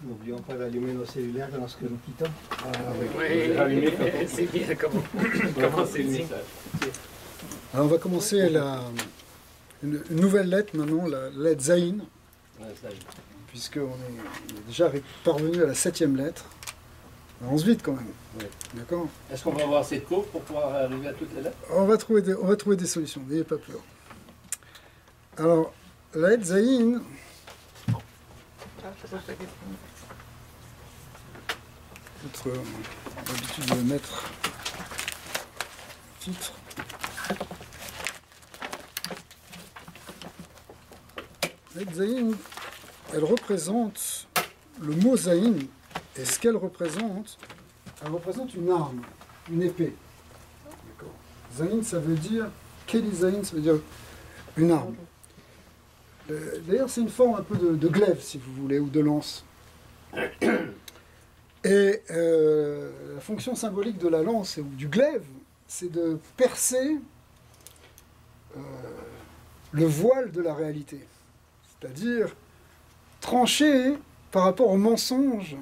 N'oublions pas d'allumer nos cellulaires lorsque nous quittons. Oui, c'est bien comment c'est le message. Alors on va commencer une nouvelle lettre maintenant, la lettre Zayin, puisqu'on est déjà parvenu à la 7e lettre. On avance vite quand même. Oui. D'accord. Est-ce qu'on va avoir cette courbe pour pouvoir arriver à toutes les lettres? On va trouver des solutions, n'ayez pas peur. Alors, la lettre Zayin, on a l'habitude de mettre titre. La lettre Zayin, elle représente le mot Zayin, et ce qu'elle représente, elle représente une arme, une épée. D'accord. Zayin, ça veut dire, Keli Zayin, ça veut dire une arme. D'ailleurs, c'est une forme un peu de glaive, si vous voulez, ou de lance. Et la fonction symbolique de la lance ou du glaive, c'est de percer le voile de la réalité. C'est-à-dire trancher par rapport au mensonge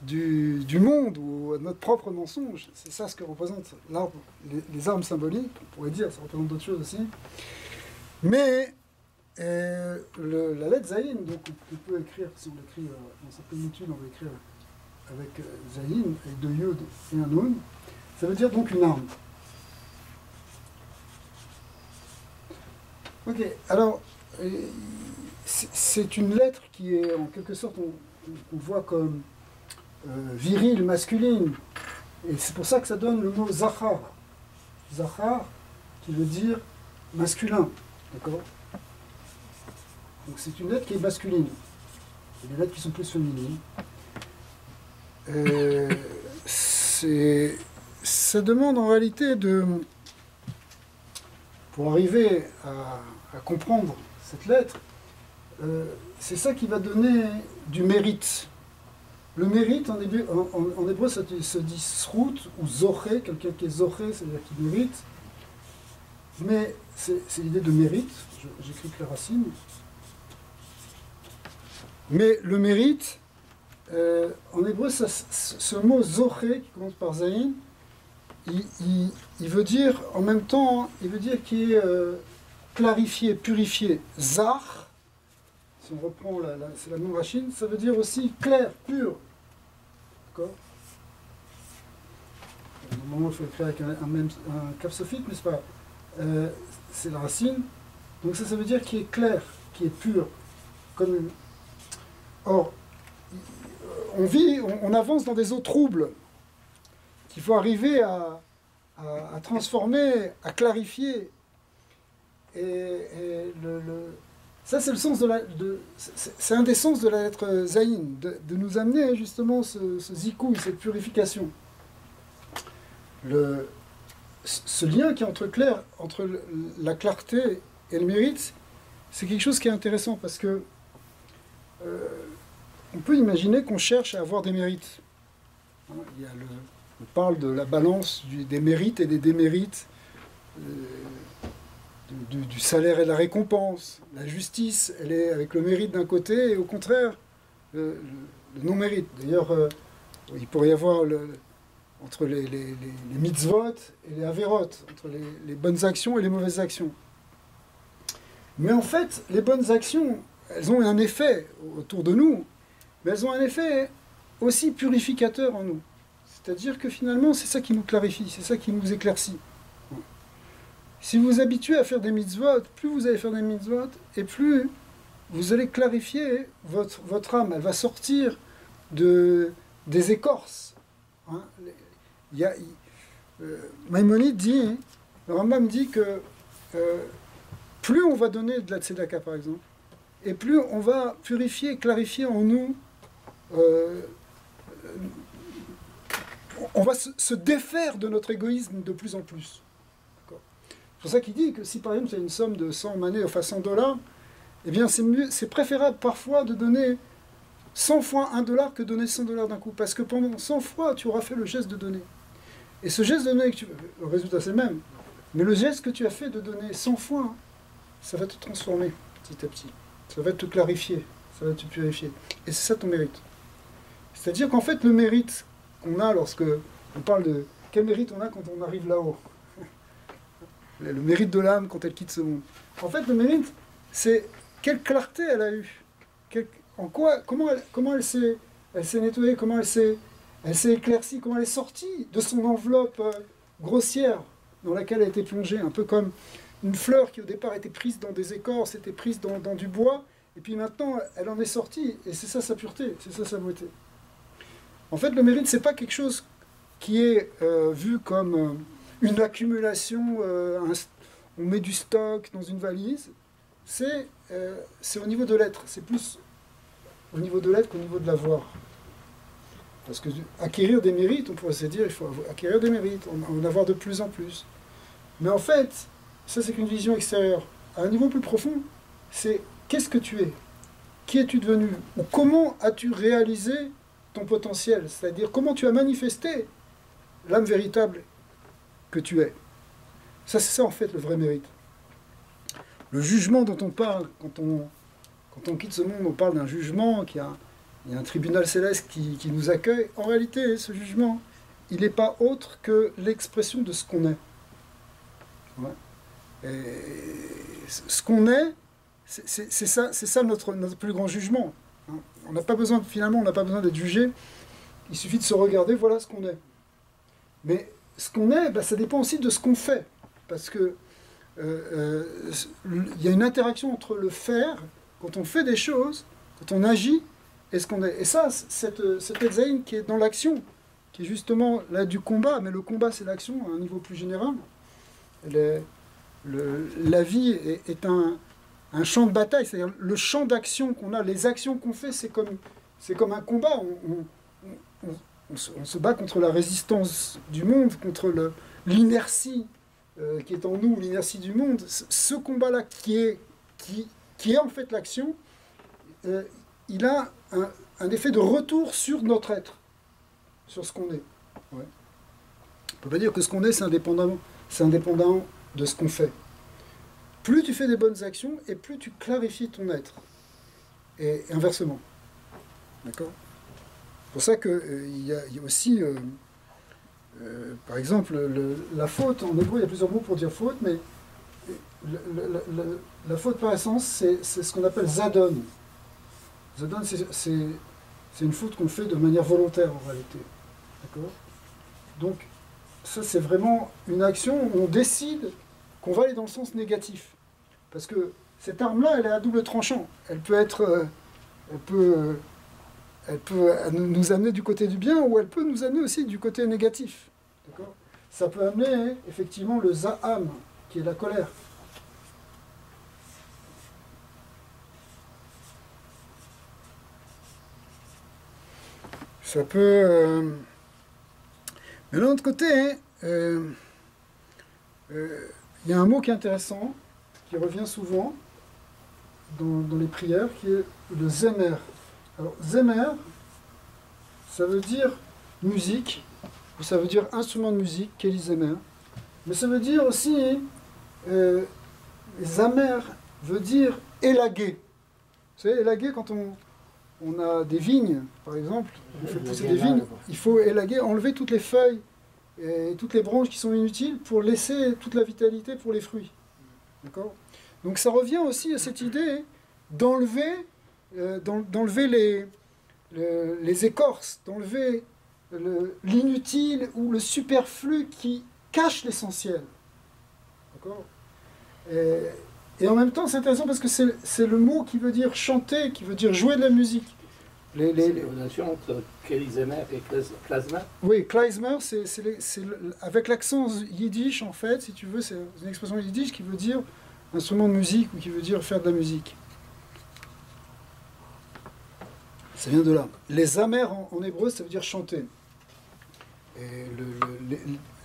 du monde ou à notre propre mensonge. C'est ça ce que représentent les armes symboliques. On pourrait dire, ça représente d'autres choses aussi. Mais la lettre Zayin, donc on peut écrire, si on l'écrit dans sa plénitude, on va écrire avec Zayin, avec 2 Yud et un Nun, ça veut dire donc une arme. Ok, alors, c'est une lettre qui est en quelque sorte, on voit comme virile, masculine, et c'est pour ça que ça donne le mot Zachar. Zachar, qui veut dire masculin, d'accord? Donc c'est une lettre qui est masculine. Il y a des lettres qui sont plus féminines. Ça demande en réalité pour arriver à comprendre cette lettre, c'est ça qui va donner du mérite. Le mérite, en hébreu, ça se dit srout ou zoché, quelqu'un qui est zoché, c'est-à-dire qui mérite. Mais c'est l'idée de mérite, j'écris que la racine. Mais le mérite, en hébreu, ce mot zoché, qui commence par zayin, il veut dire, en même temps, il veut dire qu'il est clarifié, purifié. Zar, si on reprend, c'est la même racine, ça veut dire aussi clair, pur. D'accord? Normalement, il faut écrire avec un capsophite, mais c'est pas. C'est la racine. Donc ça veut dire qu'il est clair, qu'il est pur. Or, on avance dans des eaux troubles qu'il faut arriver à transformer, à clarifier. Ça, c'est le sens c'est un des sens de la lettre Zayin, de nous amener justement ce zikouï, cette purification. Ce lien qui est entre la clarté et le mérite, c'est quelque chose qui est intéressant parce que on peut imaginer qu'on cherche à avoir des mérites. On parle de la balance des mérites et des démérites, du salaire et de la récompense. La justice, elle est avec le mérite d'un côté et au contraire, le non-mérite. D'ailleurs, il pourrait y avoir entre les mitzvot et les averot, entre les bonnes actions et les mauvaises actions. Mais en fait, les bonnes actions, elles ont un effet autour de nous, mais elles ont un effet aussi purificateur en nous. C'est-à-dire que finalement, c'est ça qui nous clarifie, c'est ça qui nous éclaircit. Si vous vous habituez à faire des mitzvot, plus vous allez faire des mitzvot, et plus vous allez clarifier votre âme. Elle va sortir des écorces. Hein. Maïmonide dit, le Rambam dit que plus on va donner de la tzedaka, par exemple, et plus on va purifier, clarifier en nous, on va se défaire de notre égoïsme de plus en plus. C'est pour ça qu'il dit que si par exemple il y a une somme de 100 manées, enfin $100, eh bien c'est préférable parfois de donner 100 fois $1 que donner $100 d'un coup. Parce que pendant 100 fois, tu auras fait le geste de donner. Et ce geste de donner, le résultat c'est le même. Mais le geste que tu as fait de donner 100 fois, ça va te transformer petit à petit. Ça va te clarifier. ça va te purifier. Et c'est ça ton mérite. C'est-à-dire qu'en fait, le mérite qu'on a lorsque on parle de quel mérite on a quand on arrive là-haut, le mérite de l'âme quand elle quitte ce monde. En fait, le mérite, c'est quelle clarté elle a eue, comment elle s'est nettoyée, comment elle s'est éclaircie, comment elle est sortie de son enveloppe grossière dans laquelle elle était plongée, un peu comme une fleur qui au départ était prise dans des écorces, était prise dans du bois, et puis maintenant elle en est sortie, et c'est ça sa pureté, c'est ça sa beauté. En fait, le mérite, c'est pas quelque chose qui est vu comme une accumulation, on met du stock dans une valise, c'est au niveau de l'être, c'est plus au niveau de l'être qu'au niveau de l'avoir. Parce que acquérir des mérites, on pourrait se dire, il faut acquérir des mérites, en avoir de plus en plus. Mais en fait, ça c'est qu'une vision extérieure. À un niveau plus profond, c'est qu'est-ce que tu es? Qui es-tu devenu? Ou comment as-tu réalisé ton potentiel? C'est-à-dire comment tu as manifesté l'âme véritable que tu es. Ça, c'est ça en fait le vrai mérite. Le jugement dont on parle, quand on quitte ce monde, on parle d'un jugement, il y a un tribunal céleste qui nous accueille. En réalité, ce jugement, il n'est pas autre que l'expression de ce qu'on est. Ouais. Et ce qu'on est, c'est ça notre plus grand jugement. On n'a pas besoin, finalement, on n'a pas besoin d'être jugé. Il suffit de se regarder, voilà ce qu'on est. Mais ce qu'on est, ben, ça dépend aussi de ce qu'on fait. Parce que y a une interaction entre le faire, quand on fait des choses, quand on agit, et ce qu'on est. Et ça, cette Elzaïn qui est dans l'action, qui est justement là du combat, mais le combat c'est l'action à un niveau plus général. La vie est un champ de bataille, c'est-à-dire le champ d'action qu'on a, les actions qu'on fait, c'est comme un combat. On se bat contre la résistance du monde, contre l'inertie qui est en nous, l'inertie du monde. Ce combat-là qui est en fait l'action, il a un effet de retour sur notre être, sur ce qu'on est. Ouais. On ne peut pas dire que ce qu'on est, c'est indépendant de ce qu'on fait. Plus tu fais des bonnes actions, et plus tu clarifies ton être. Et inversement. D'accord ? C'est pour ça qu'il y a aussi, par exemple, la faute. En hébreu, il y a plusieurs mots pour dire faute, mais la faute par essence, c'est ce qu'on appelle zadon. Zadon, c'est une faute qu'on fait de manière volontaire, en réalité. D'accord ? Donc, ça, c'est vraiment une action où on décide qu'on va aller dans le sens négatif. Parce que cette arme-là, elle est à double tranchant. Elle peut nous amener du côté du bien, ou elle peut nous amener aussi du côté négatif. D'accord ? Ça peut amener, effectivement, le za'am, qui est la colère. Ça peut... Mais d'un autre côté, il y a un mot qui est intéressant, qui revient souvent dans les prières, qui est le zemer. Alors, zemer, ça veut dire musique, ou ça veut dire instrument de musique, keli zemer. Mais ça veut dire aussi, zamer veut dire élaguer. Vous savez, élaguer, quand on a des vignes, par exemple, on fait pousser des vignes, il faut élaguer, enlever toutes les feuilles et toutes les branches qui sont inutiles pour laisser toute la vitalité pour les fruits. D'accord ? Donc ça revient aussi à cette idée d'enlever les écorces, d'enlever l'inutile ou le superflu qui cache l'essentiel. D'accord ? Et en même temps, c'est intéressant parce que c'est le mot qui veut dire chanter, qui veut dire jouer de la musique. C'est la relation entre klezmer et klezmer. Oui, klezmer, c'est avec l'accent yiddish, en fait, si tu veux, c'est une expression yiddish qui veut dire instrument de musique ou qui veut dire faire de la musique. Ça vient de là. Les amers en hébreu, ça veut dire chanter. Et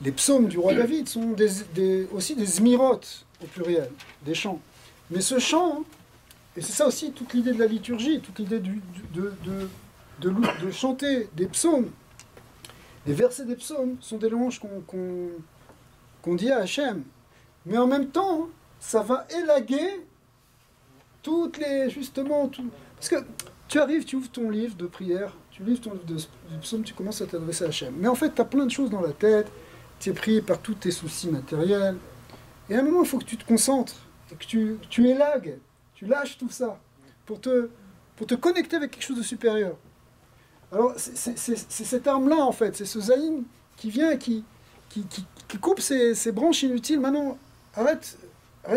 les psaumes du roi David sont aussi des zmirotes au pluriel, des chants. Mais ce chant, et c'est ça aussi toute l'idée de la liturgie, toute l'idée de chanter des psaumes. Les versets des psaumes sont des louanges qu'on dit à Hachem. Mais en même temps, ça va élaguer toutes les, justement, Parce que tu arrives, tu ouvres ton livre de prière, tu livres ton livre de psaume, tu commences à t'adresser à Hachem. Mais en fait, tu as plein de choses dans la tête, tu es pris par tous tes soucis matériels. Et à un moment, il faut que tu te concentres, et que tu élagues, tu lâches tout ça, pour te connecter avec quelque chose de supérieur. Alors, c'est cette arme-là, en fait, c'est ce zaïn qui vient, qui coupe ces branches inutiles. Maintenant, arrête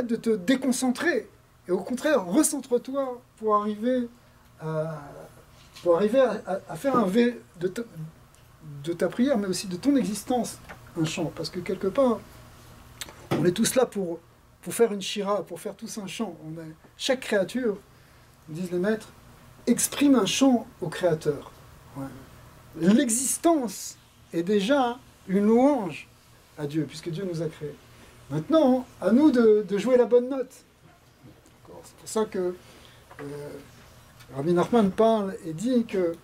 de te déconcentrer, et au contraire, recentre-toi pour arriver à faire de ta prière, mais aussi de ton existence, un chant. Parce que quelque part, on est tous là pour faire une shira, pour faire tous un chant. Chaque créature, disent les maîtres, exprime un chant au Créateur. Ouais. L'existence est déjà une louange à Dieu, puisque Dieu nous a créés. Maintenant, à nous de jouer la bonne note. C'est pour ça que Rabbi Nachman parle et dit que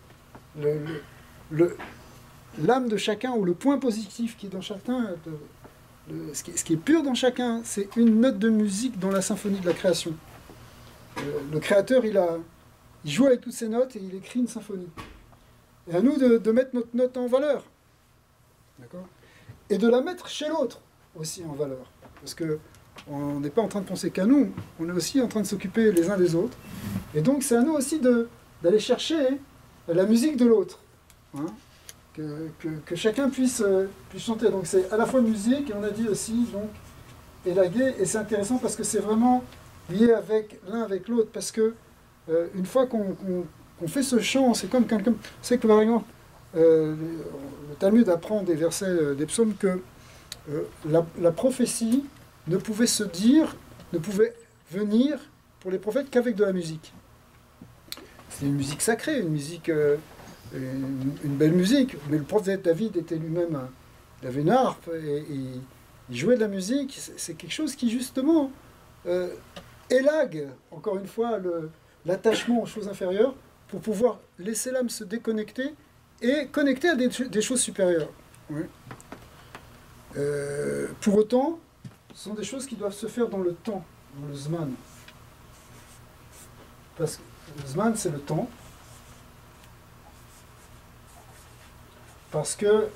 l'âme de chacun, ou le point positif qui est dans chacun, ce qui est pur dans chacun, c'est une note de musique dans la symphonie de la création. Le Créateur, il joue avec toutes ces notes et il écrit une symphonie. Et à nous de mettre notre note en valeur. D'accord ? Et de la mettre chez l'autre aussi en valeur. Parce qu'on n'est pas en train de penser qu'à nous, on est aussi en train de s'occuper les uns des autres. Et donc c'est à nous aussi d'aller chercher la musique de l'autre. Hein ? Que chacun puisse chanter. Donc c'est à la fois musique, et on a dit aussi donc élaguer. Et c'est intéressant parce que c'est vraiment lié l'un avec l'autre. Parce que une fois qu'on fait ce chant, c'est comme quelqu'un... C'est que par exemple, le Talmud apprend des versets des psaumes que la prophétie ne pouvait venir pour les prophètes qu'avec de la musique. C'est une musique sacrée, une musique, une belle musique. Mais le prophète David était lui-même, il avait une harpe et il jouait de la musique. C'est quelque chose qui justement élague, encore une fois, l'attachement aux choses inférieures pour pouvoir laisser l'âme se déconnecter et connecter à des choses supérieures. Oui. Pour autant, ce sont des choses qui doivent se faire dans le temps, dans le Zman. Parce que le Zman, c'est le temps. Parce que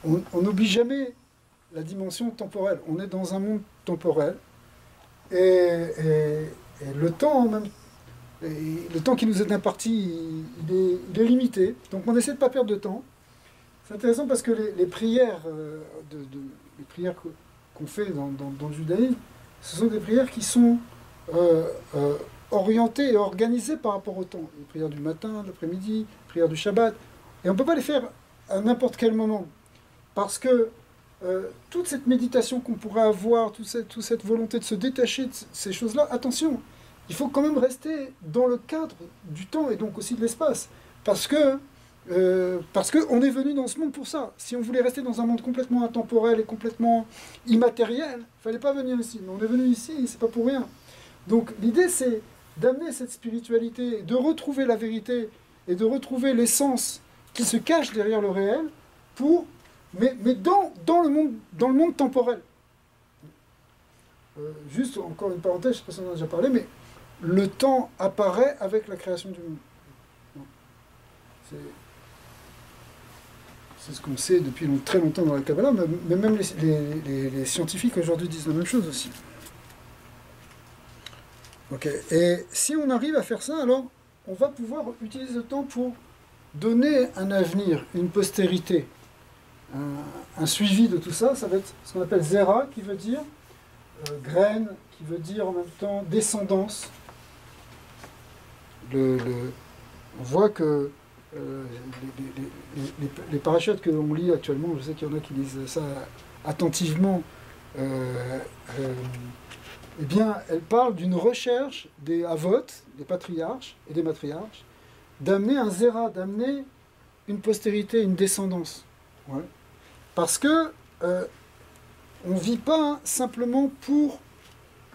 on n'oublie jamais la dimension temporelle. On est dans un monde temporel. Et le temps, même, le temps qui nous est imparti, il est limité. Donc on essaie de ne pas perdre de temps. C'est intéressant parce que les prières, les prières qu'on fait dans le judaïsme, ce sont des prières qui sont orientées et organisées par rapport au temps. Les prières du matin, de l'après-midi, les prières du Shabbat. Et on ne peut pas les faire à n'importe quel moment. Parce que toute cette méditation qu'on pourrait avoir, toute cette volonté de se détacher de ces choses-là, attention, il faut quand même rester dans le cadre du temps et donc aussi de l'espace. Parce qu'on est venu dans ce monde pour ça. Si on voulait rester dans un monde complètement intemporel et complètement immatériel, il ne fallait pas venir ici. Mais on est venu ici et ce n'est pas pour rien. Donc l'idée, c'est d'amener cette spiritualité, de retrouver la vérité et de retrouver l'essence qui se cache derrière le réel, mais dans le monde temporel. Juste encore une parenthèse, je ne sais pas si on en a déjà parlé, mais le temps apparaît avec la création du monde. C'est ce qu'on sait depuis très longtemps dans la Kabbalah, mais même les scientifiques aujourd'hui disent la même chose aussi. Ok. Et si on arrive à faire ça, alors on va pouvoir utiliser le temps pour donner un avenir, une postérité, un suivi de tout ça. Ça va être ce qu'on appelle Zera, qui veut dire graine, qui veut dire en même temps descendance. On voit que les parachutes que l'on lit actuellement, je sais qu'il y en a qui lisent ça attentivement, eh bien, elles parlent d'une recherche des avot, des patriarches et des matriarches, d'amener un zera, d'amener une postérité, une descendance. Ouais. Parce que on ne vit pas simplement pour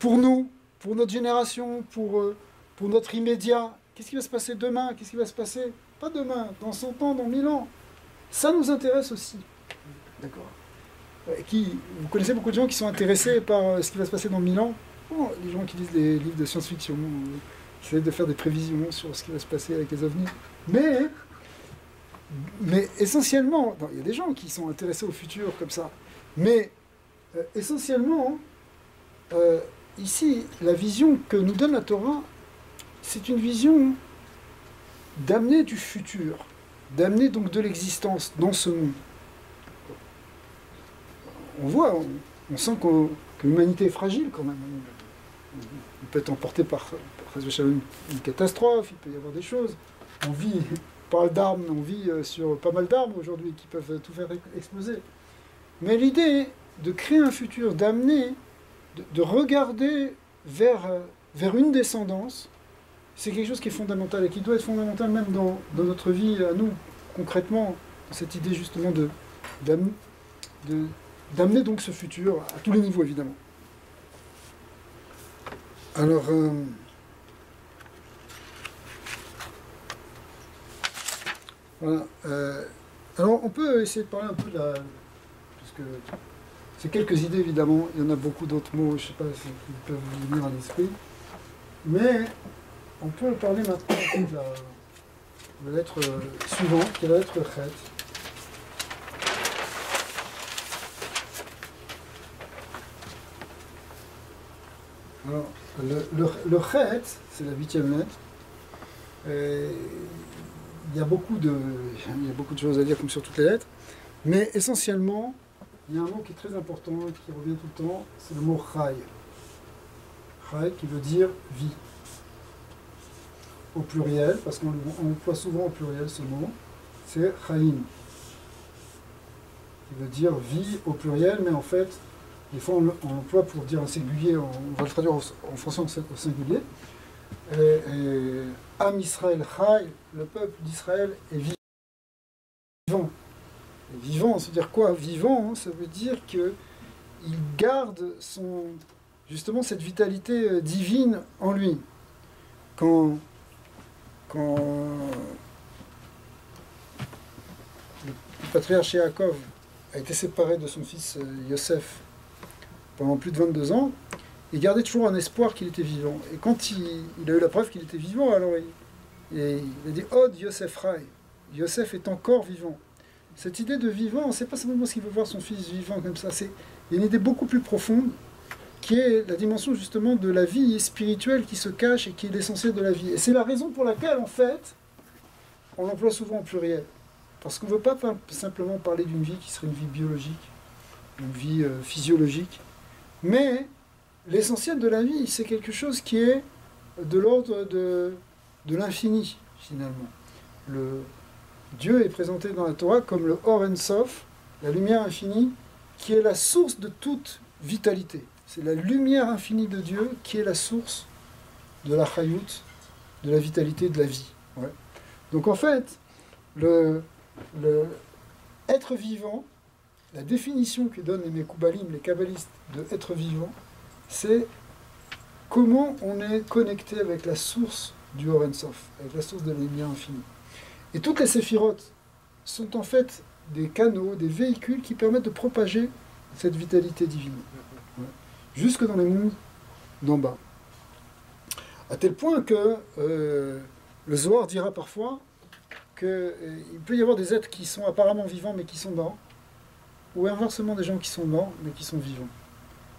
nous, pour notre génération, pour notre immédiat. Qu'est-ce qui va se passer demain? Qu'est-ce qui va se passer, pas demain, dans 100 ans, dans 1000 ans? Ça nous intéresse aussi. D'accord. Vous connaissez beaucoup de gens qui sont intéressés par ce qui va se passer dans 1000 ans? Oh, les gens qui lisent des livres de science-fiction, essayer de faire des prévisions sur ce qui va se passer avec les ovnis. Mais essentiellement, il y a des gens qui sont intéressés au futur comme ça, mais essentiellement, ici, la vision que nous donne la Torah, c'est une vision d'amener du futur, d'amener donc de l'existence dans ce monde. On voit, on sent que l'humanité est fragile quand même. On peut être emporté par une catastrophe, il peut y avoir des choses. On vit, on parle d'armes, on vit sur pas mal d'armes aujourd'hui qui peuvent tout faire exploser. Mais l'idée de créer un futur, d'amener, de regarder vers une descendance, c'est quelque chose qui est fondamental et qui doit être fondamental même dans notre vie à nous, concrètement, cette idée justement d'amener donc ce futur à tous les niveaux évidemment. Alors, voilà. Alors, on peut essayer de parler un peu de la... Parce que c'est quelques idées, évidemment. Il y en a beaucoup d'autres mots, je ne sais pas s'ils peuvent vous venir à l'esprit. Mais on peut parler maintenant de la lettre suivante, qui est la lettre Chet. Alors, le Chet, c'est la 8e lettre. Il y a beaucoup de choses à dire, comme sur toutes les lettres. Mais essentiellement, il y a un mot qui est très important, qui revient tout le temps, c'est le mot Chai. Chai, qui veut dire vie. Au pluriel, parce qu'on emploie souvent au pluriel ce mot, c'est Chaim. Qui veut dire vie au pluriel, mais en fait, des fois on l'emploie pour dire un singulier, on va le traduire en français au singulier. Et Am Israël Chai, le peuple d'Israël est vivant. Et vivant, ça veut dire quoi? Vivant, ça veut dire qu'il garde justement cette vitalité divine en lui. Quand le patriarche Yaakov a été séparé de son fils Yosef pendant plus de 22 ans, il gardait toujours un espoir qu'il était vivant. Et quand il a eu la preuve qu'il était vivant, alors il a dit « Od Yosef Rai ». Yosef est encore vivant. Cette idée de vivant, c'est pas simplement ce qu'il veut voir son fils vivant comme ça, il y a une idée beaucoup plus profonde qui est la dimension justement de la vie spirituelle qui se cache et qui est l'essentiel de la vie. Et c'est la raison pour laquelle, en fait, on l'emploie souvent au pluriel. Parce qu'on ne veut pas simplement parler d'une vie qui serait une vie biologique, une vie physiologique, mais l'essentiel de la vie, c'est quelque chose qui est de l'ordre de l'infini, finalement. Dieu est présenté dans la Torah comme le Or En Sof, la lumière infinie, qui est la source de toute vitalité. C'est la lumière infinie de Dieu qui est la source de la chayut, de la vitalité, de la vie. Ouais. Donc en fait, le être vivant, la définition que donnent les Mekoubalim, les kabbalistes, de être vivant, c'est comment on est connecté avec la source du Or En Sof, avec la source de la lumière infinie. Et toutes les séphirotes sont en fait des canaux, des véhicules qui permettent de propager cette vitalité divine. Ouais. Jusque dans les mondes d'en bas. À tel point que le Zohar dira parfois qu'il peut y avoir des êtres qui sont apparemment vivants mais qui sont morts, ou inversement des gens qui sont morts mais qui sont vivants.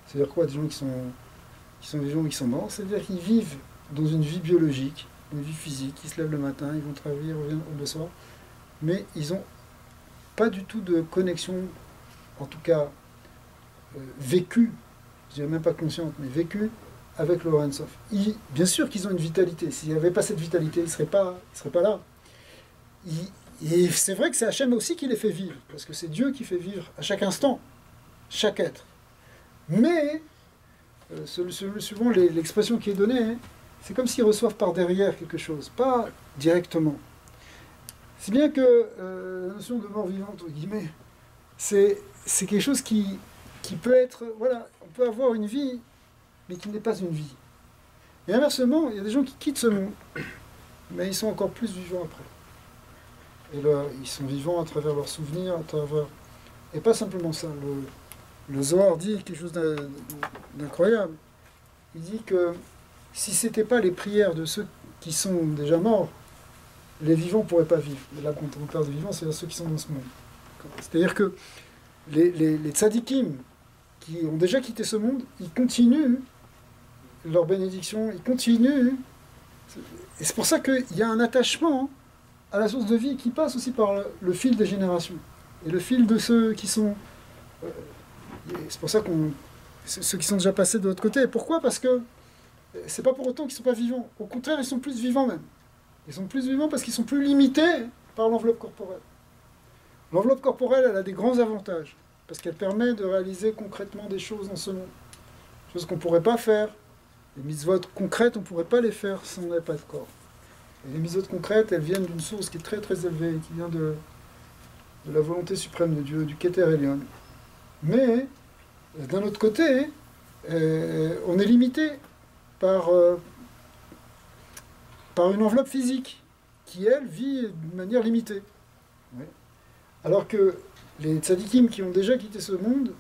C'est-à-dire quoi, des gens qui sont vivants mais qui sont morts? C'est-à-dire qu'ils vivent dans une vie biologique, une vie physique, ils se lèvent le matin, ils vont travailler, ils reviennent le soir, mais ils n'ont pas du tout de connexion, en tout cas vécue, je dirais même pas consciente, mais vécue avec le Or En Sof. Bien sûr qu'ils ont une vitalité, s'il n'y avait pas cette vitalité, ils ne seraient pas là. Et c'est vrai que c'est Hachem aussi qui les fait vivre, parce que c'est Dieu qui fait vivre à chaque instant, chaque être. Mais, suivant l'expression qui est donnée, c'est comme s'ils reçoivent par derrière quelque chose, pas directement. C'est bien que la notion de mort vivante, entre guillemets, c'est quelque chose qui peut être... Voilà, on peut avoir une vie, mais qui n'est pas une vie. Et inversement, il y a des gens qui quittent ce monde, mais ils sont encore plus vivants après. Et là, ils sont vivants à travers leurs souvenirs, à travers... Et pas simplement ça. Le Zohar dit quelque chose d'incroyable. Il dit que si ce n'était pas les prières de ceux qui sont déjà morts, les vivants ne pourraient pas vivre. Et là, quand on parle de vivants, c'est ceux qui sont dans ce monde. C'est-à-dire que les tzadikim qui ont déjà quitté ce monde, ils continuent leur bénédiction, ils continuent. Et c'est pour ça qu'il y a un attachement à la source de vie qui passe aussi par le fil des générations. Et le fil de ceux qui sont... c'est pour ça qu'on... Ceux qui sont déjà passés de l'autre côté. Pourquoi? Parce que c'est pas pour autant qu'ils ne sont pas vivants. Au contraire, ils sont plus vivants même. Ils sont plus vivants parce qu'ils sont plus limités par l'enveloppe corporelle. L'enveloppe corporelle, elle a des grands avantages. Parce qu'elle permet de réaliser concrètement des choses dans ce monde. Choses qu'on ne pourrait pas faire. Les mitzvot concrètes, on ne pourrait pas les faire si on n'avait pas de corps. Et les mitzvot concrètes, elles viennent d'une source qui est très très élevée, qui vient de la volonté suprême de Dieu, du Keter Elyon. Mais, d'un autre côté, on est limité par une enveloppe physique, qui, elle, vit de manière limitée. Ouais. Alors que les tzadikim qui ont déjà quitté ce monde,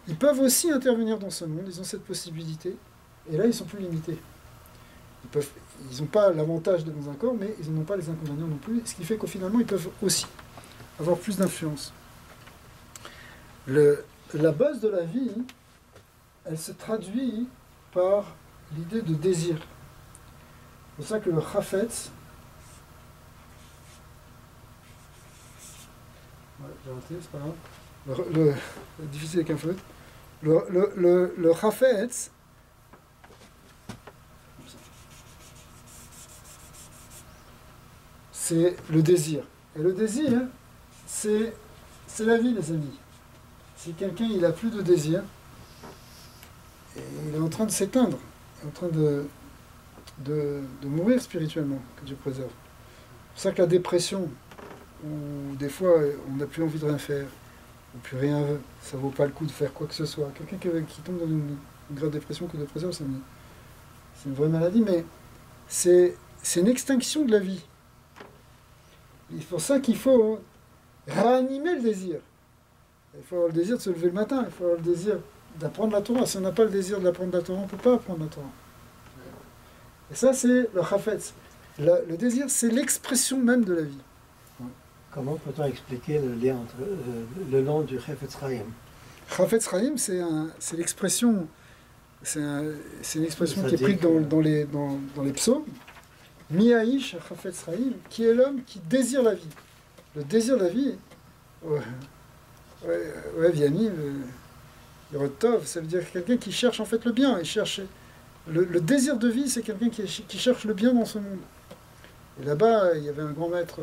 ils peuvent aussi intervenir dans ce monde, ils ont cette possibilité, et là, ils sont plus limités. Ils n'ont pas l'avantage d'être dans un corps, mais ils n'ont pas les inconvénients non plus, ce qui fait qu'au finalement, ils peuvent aussi avoir plus d'influence. La base de la vie, elle se traduit par l'idée de désir. C'est pour ça que le chafetz, j'ai raté, c'est pas grave, difficile avec un feu, le chafetz, c'est le désir. Et le désir, c'est la vie, les amis. Si quelqu'un il a plus de désir, il est en train de s'éteindre, il est en train de mourir spirituellement, que Dieu préserve. C'est pour ça que la dépression, où des fois on n'a plus envie de rien faire, ou plus rien, ça vaut pas le coup de faire quoi que ce soit. Quelqu'un qui tombe dans une grave dépression, que Dieu préserve, c'est une vraie maladie, mais c'est une extinction de la vie. C'est pour ça qu'il faut réanimer le désir. Il faut avoir le désir de se lever le matin, il faut avoir le désir d'apprendre la Torah. Si on n'a pas le désir d'apprendre la Torah, on ne peut pas apprendre la Torah. Et ça, c'est le chafetz. Le désir, c'est l'expression même de la vie. Comment peut-on expliquer le lien entre le nom du Chafetz Chaim? Chafetz Chaim, c'est l'expression, c'est une expression qui est prise dans les psaumes. Miaïch Chafetz Chaim, qui est l'homme qui désire la vie. Le désir de la vie, Vianney, le Rotov, ça veut dire quelqu'un qui cherche en fait le bien. Le désir de vie, c'est quelqu'un qui cherche le bien dans ce monde. Et là-bas, il y avait un grand maître,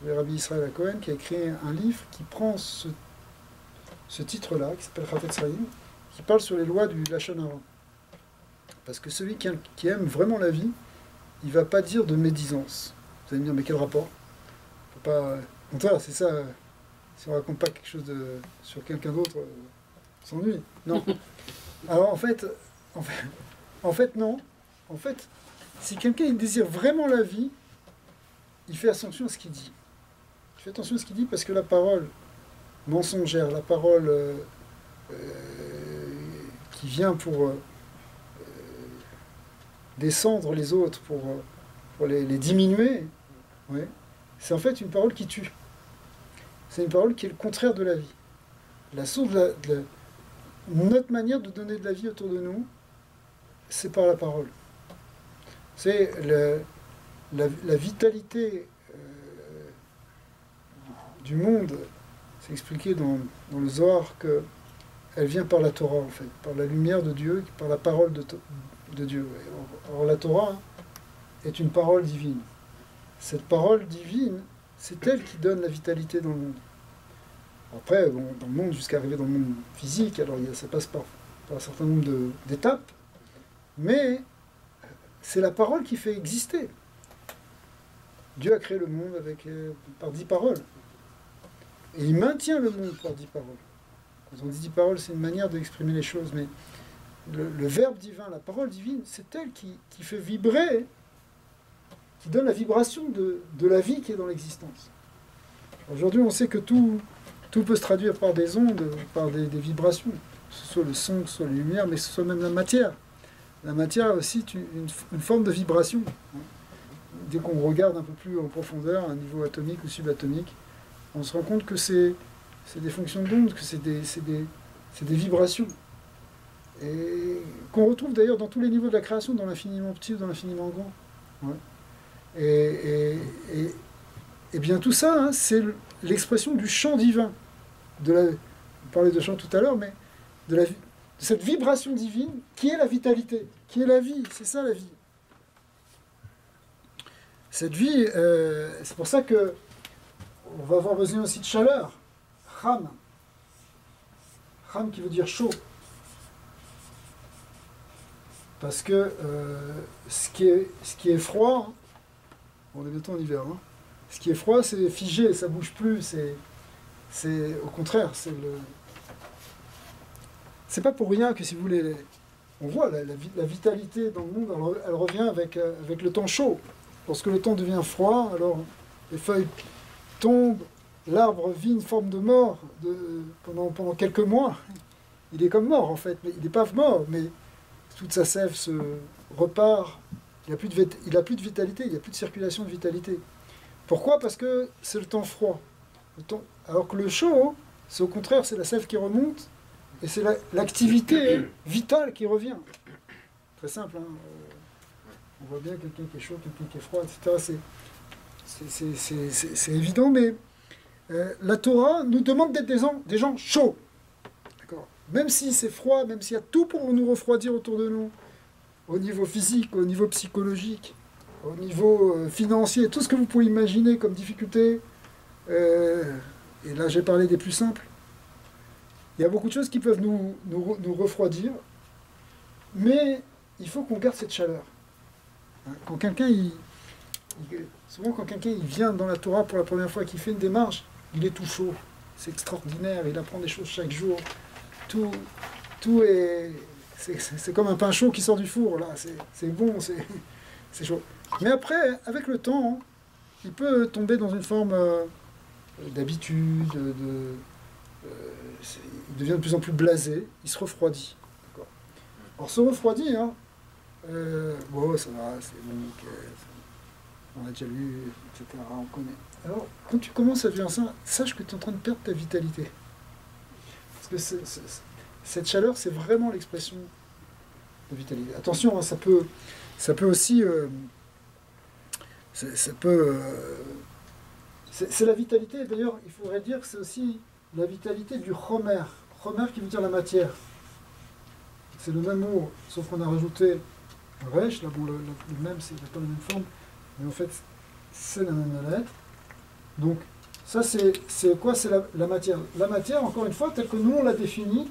le Rabbi Israël HaKohen, qui a écrit un livre qui prend ce titre-là, qui s'appelle Chafetz Chaim, qui parle sur les lois du Lachon Hara. Parce que celui qui aime vraiment la vie, il ne va pas dire de médisance. Vous allez me dire, mais quel rapport? Faut pas... Contraire, c'est ça. Si on ne raconte pas quelque chose sur quelqu'un d'autre, on s'ennuie. Non. Alors en fait, non. En fait, si quelqu'un il désire vraiment la vie, il fait attention à ce qu'il dit. Il fait attention à ce qu'il dit parce que la parole mensongère, la parole qui vient pour descendre les autres, pour les diminuer, ouais, c'est en fait une parole qui tue. C'est une parole qui est le contraire de la vie. La source notre manière de donner de la vie autour de nous, c'est par la parole. C'est la vitalité du monde. C'est expliqué dans le Zohar qu'elle vient par la Torah, en fait, par la lumière de Dieu, par la parole de Dieu. Or, la Torah est une parole divine. Cette parole divine, c'est elle qui donne la vitalité dans le monde. Après, bon, dans le monde, jusqu'à arriver dans le monde physique, alors ça passe par un certain nombre d'étapes, mais c'est la parole qui fait exister. Dieu a créé le monde par 10 paroles. Et il maintient le monde par 10 paroles. Quand on dit 10 paroles, c'est une manière d'exprimer les choses, mais le verbe divin, la parole divine, c'est elle qui fait vibrer, qui donne la vibration de la vie qui est dans l'existence. Aujourd'hui, on sait que tout peut se traduire par des ondes, par des vibrations, que ce soit le son, que ce soit les lumières, mais que ce soit même la matière. la matière a aussi une forme de vibration. Dès qu'on regarde un peu plus en profondeur, à un niveau atomique ou subatomique, on se rend compte que c'est des fonctions d'onde, que c'est des vibrations. Et qu'on retrouve d'ailleurs dans tous les niveaux de la création, dans l'infiniment petit ou dans l'infiniment grand. Ouais. Et bien tout ça, hein, c'est l'expression du chant divin. On parlait de chant tout à l'heure, mais de cette vibration divine qui est la vitalité, qui est la vie. C'est ça la vie. Cette vie, c'est pour ça que on va avoir besoin aussi de chaleur. Cham. Cham qui veut dire chaud. Parce que ce qui est froid, on est bientôt en hiver, hein, ce qui est froid, c'est figé, ça bouge plus, c'est au contraire, c'est pas pour rien que, si vous voulez, on voit la vitalité dans le monde, elle revient avec le temps chaud. Lorsque le temps devient froid, alors les feuilles tombent, l'arbre vit une forme de mort pendant quelques mois. Il est comme mort en fait, mais il n'est pas mort, mais toute sa sève se repart, il n'a plus de vitalité, il n'y a plus de circulation de vitalité. Pourquoi? Parce que c'est le temps froid. Alors que le chaud, c'est au contraire, c'est la sève qui remonte, et c'est l'activité vitale qui revient. Très simple, hein. On voit bien quelqu'un qui est chaud, quelqu'un qui est froid, etc. C'est évident, mais la Torah nous demande d'être des gens chauds. D'accord. Même si c'est froid, même s'il y a tout pour nous refroidir autour de nous, au niveau physique, au niveau psychologique, au niveau financier, tout ce que vous pouvez imaginer comme difficulté, et là j'ai parlé des plus simples, il y a beaucoup de choses qui peuvent nous refroidir, mais il faut qu'on garde cette chaleur. Quand quelqu'un, souvent quand quelqu'un vient dans la Torah pour la première fois, qu'il fait une démarche, il est tout chaud, c'est extraordinaire, il apprend des choses chaque jour, tout est... C'est comme un pain chaud qui sort du four, là, c'est bon, c'est chaud. Mais après, avec le temps, il peut tomber dans une forme d'habitude, il devient de plus en plus blasé, il se refroidit. Alors se refroidit, hein, bon, ça va, c'est bon, on a déjà lu, etc., on connaît. Alors, quand tu commences à vivre ça, sache que tu es en train de perdre ta vitalité. Parce que cette chaleur, c'est vraiment l'expression de vitalité. Attention, hein, ça peut aussi... c'est la vitalité, d'ailleurs, il faudrait dire que c'est aussi la vitalité du chomer. Chomer qui veut dire la matière. C'est le même mot, sauf qu'on a rajouté un resh, là, bon, le même, c'est pas la même forme, mais en fait, c'est la même lettre. Donc, ça, c'est quoi? C'est la matière. La matière, encore une fois, telle que nous, on l'a définie,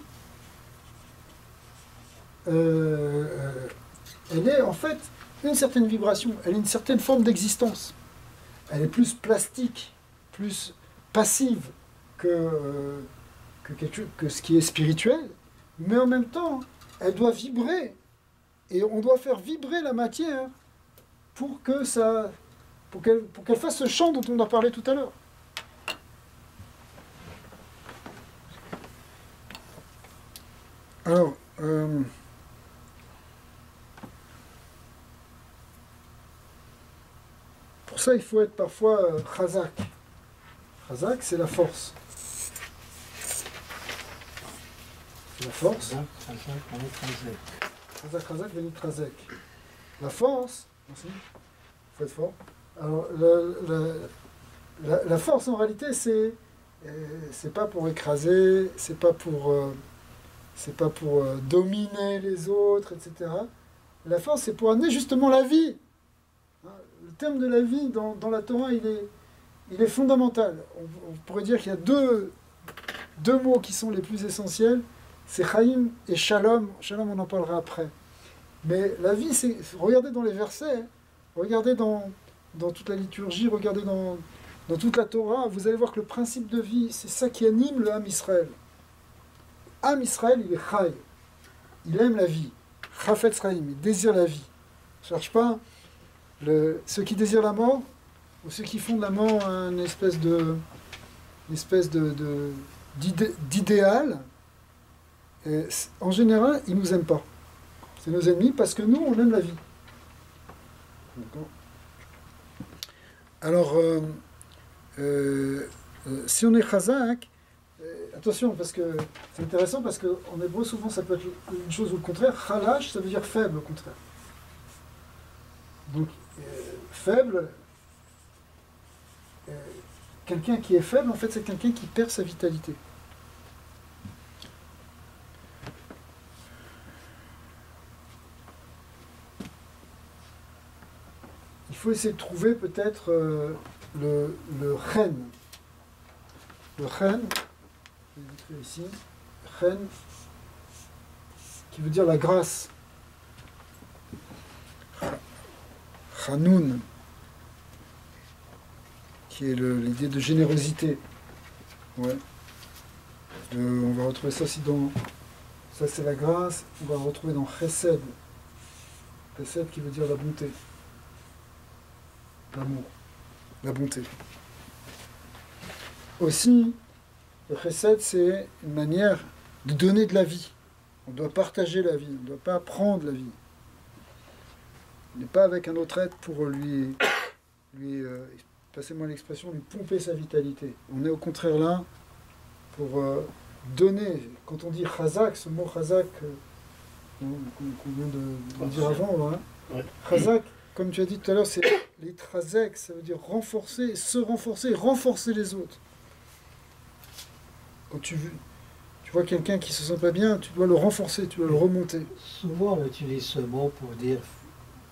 elle est en fait une certaine vibration, elle est une certaine forme d'existence. Elle est plus plastique, plus passive que ce qui est spirituel, mais en même temps, elle doit vibrer. Et on doit faire vibrer la matière pour qu'elle fasse ce chant dont on a parlé tout à l'heure. Alors, pour ça, il faut être parfois chazak. Chazak, c'est la force. C'est la force. Chazak, Venitrazek. La force, merci. Il faut être fort. Alors, la force, en réalité, c'est pas pour écraser, c'est pas pour dominer les autres, etc. La force, c'est pour amener justement la vie. Le terme de la vie dans la Torah, il est fondamental. On pourrait dire qu'il y a deux mots qui sont les plus essentiels, c'est Chaim et Shalom. Shalom, on en parlera après. Mais la vie, regardez dans les versets, regardez dans toute la liturgie, regardez dans toute la Torah, vous allez voir que le principe de vie, c'est ça qui anime le Ham Israël. Ham Israël, il est Chai. Il aime la vie. Chafetz Chaim, il désire la vie. Il ne cherche pas ceux qui désirent la mort, ou ceux qui font de la mort une espèce d'idéal. En général, ils ne nous aiment pas. C'est nos ennemis parce que nous, on aime la vie. D'accord. Alors, si on est chazak, attention, parce que c'est intéressant, parce qu'en hébreu, souvent, ça peut être une chose ou le contraire. Chalash, ça veut dire faible, au contraire. Donc, faible, quelqu'un qui est faible, en fait, c'est quelqu'un qui perd sa vitalité. Il faut essayer de trouver peut-être le chen. Le chen, je vais l'écrire ici, chen, qui veut dire la grâce. Chanoun, qui est l'idée de générosité. Ouais. On va retrouver ça aussi dans... Ça c'est la grâce, on va le retrouver dans chesed. Chesed qui veut dire la bonté. L'amour, la bonté. Aussi, le chesed, c'est une manière de donner de la vie. On doit partager la vie, on ne doit pas prendre la vie. On n'est pas avec un autre être pour lui passez-moi l'expression, lui pomper sa vitalité. On est au contraire là pour donner. Quand on dit chazak, ce mot chazak qu'on vient de dire avant, hein, Ouais. chazak, comme tu as dit tout à l'heure, c'est les trazek, ça veut dire renforcer, se renforcer, renforcer les autres. Quand tu vois quelqu'un qui se sent pas bien, tu dois le renforcer, tu dois le remonter. Souvent, on utilise ce mot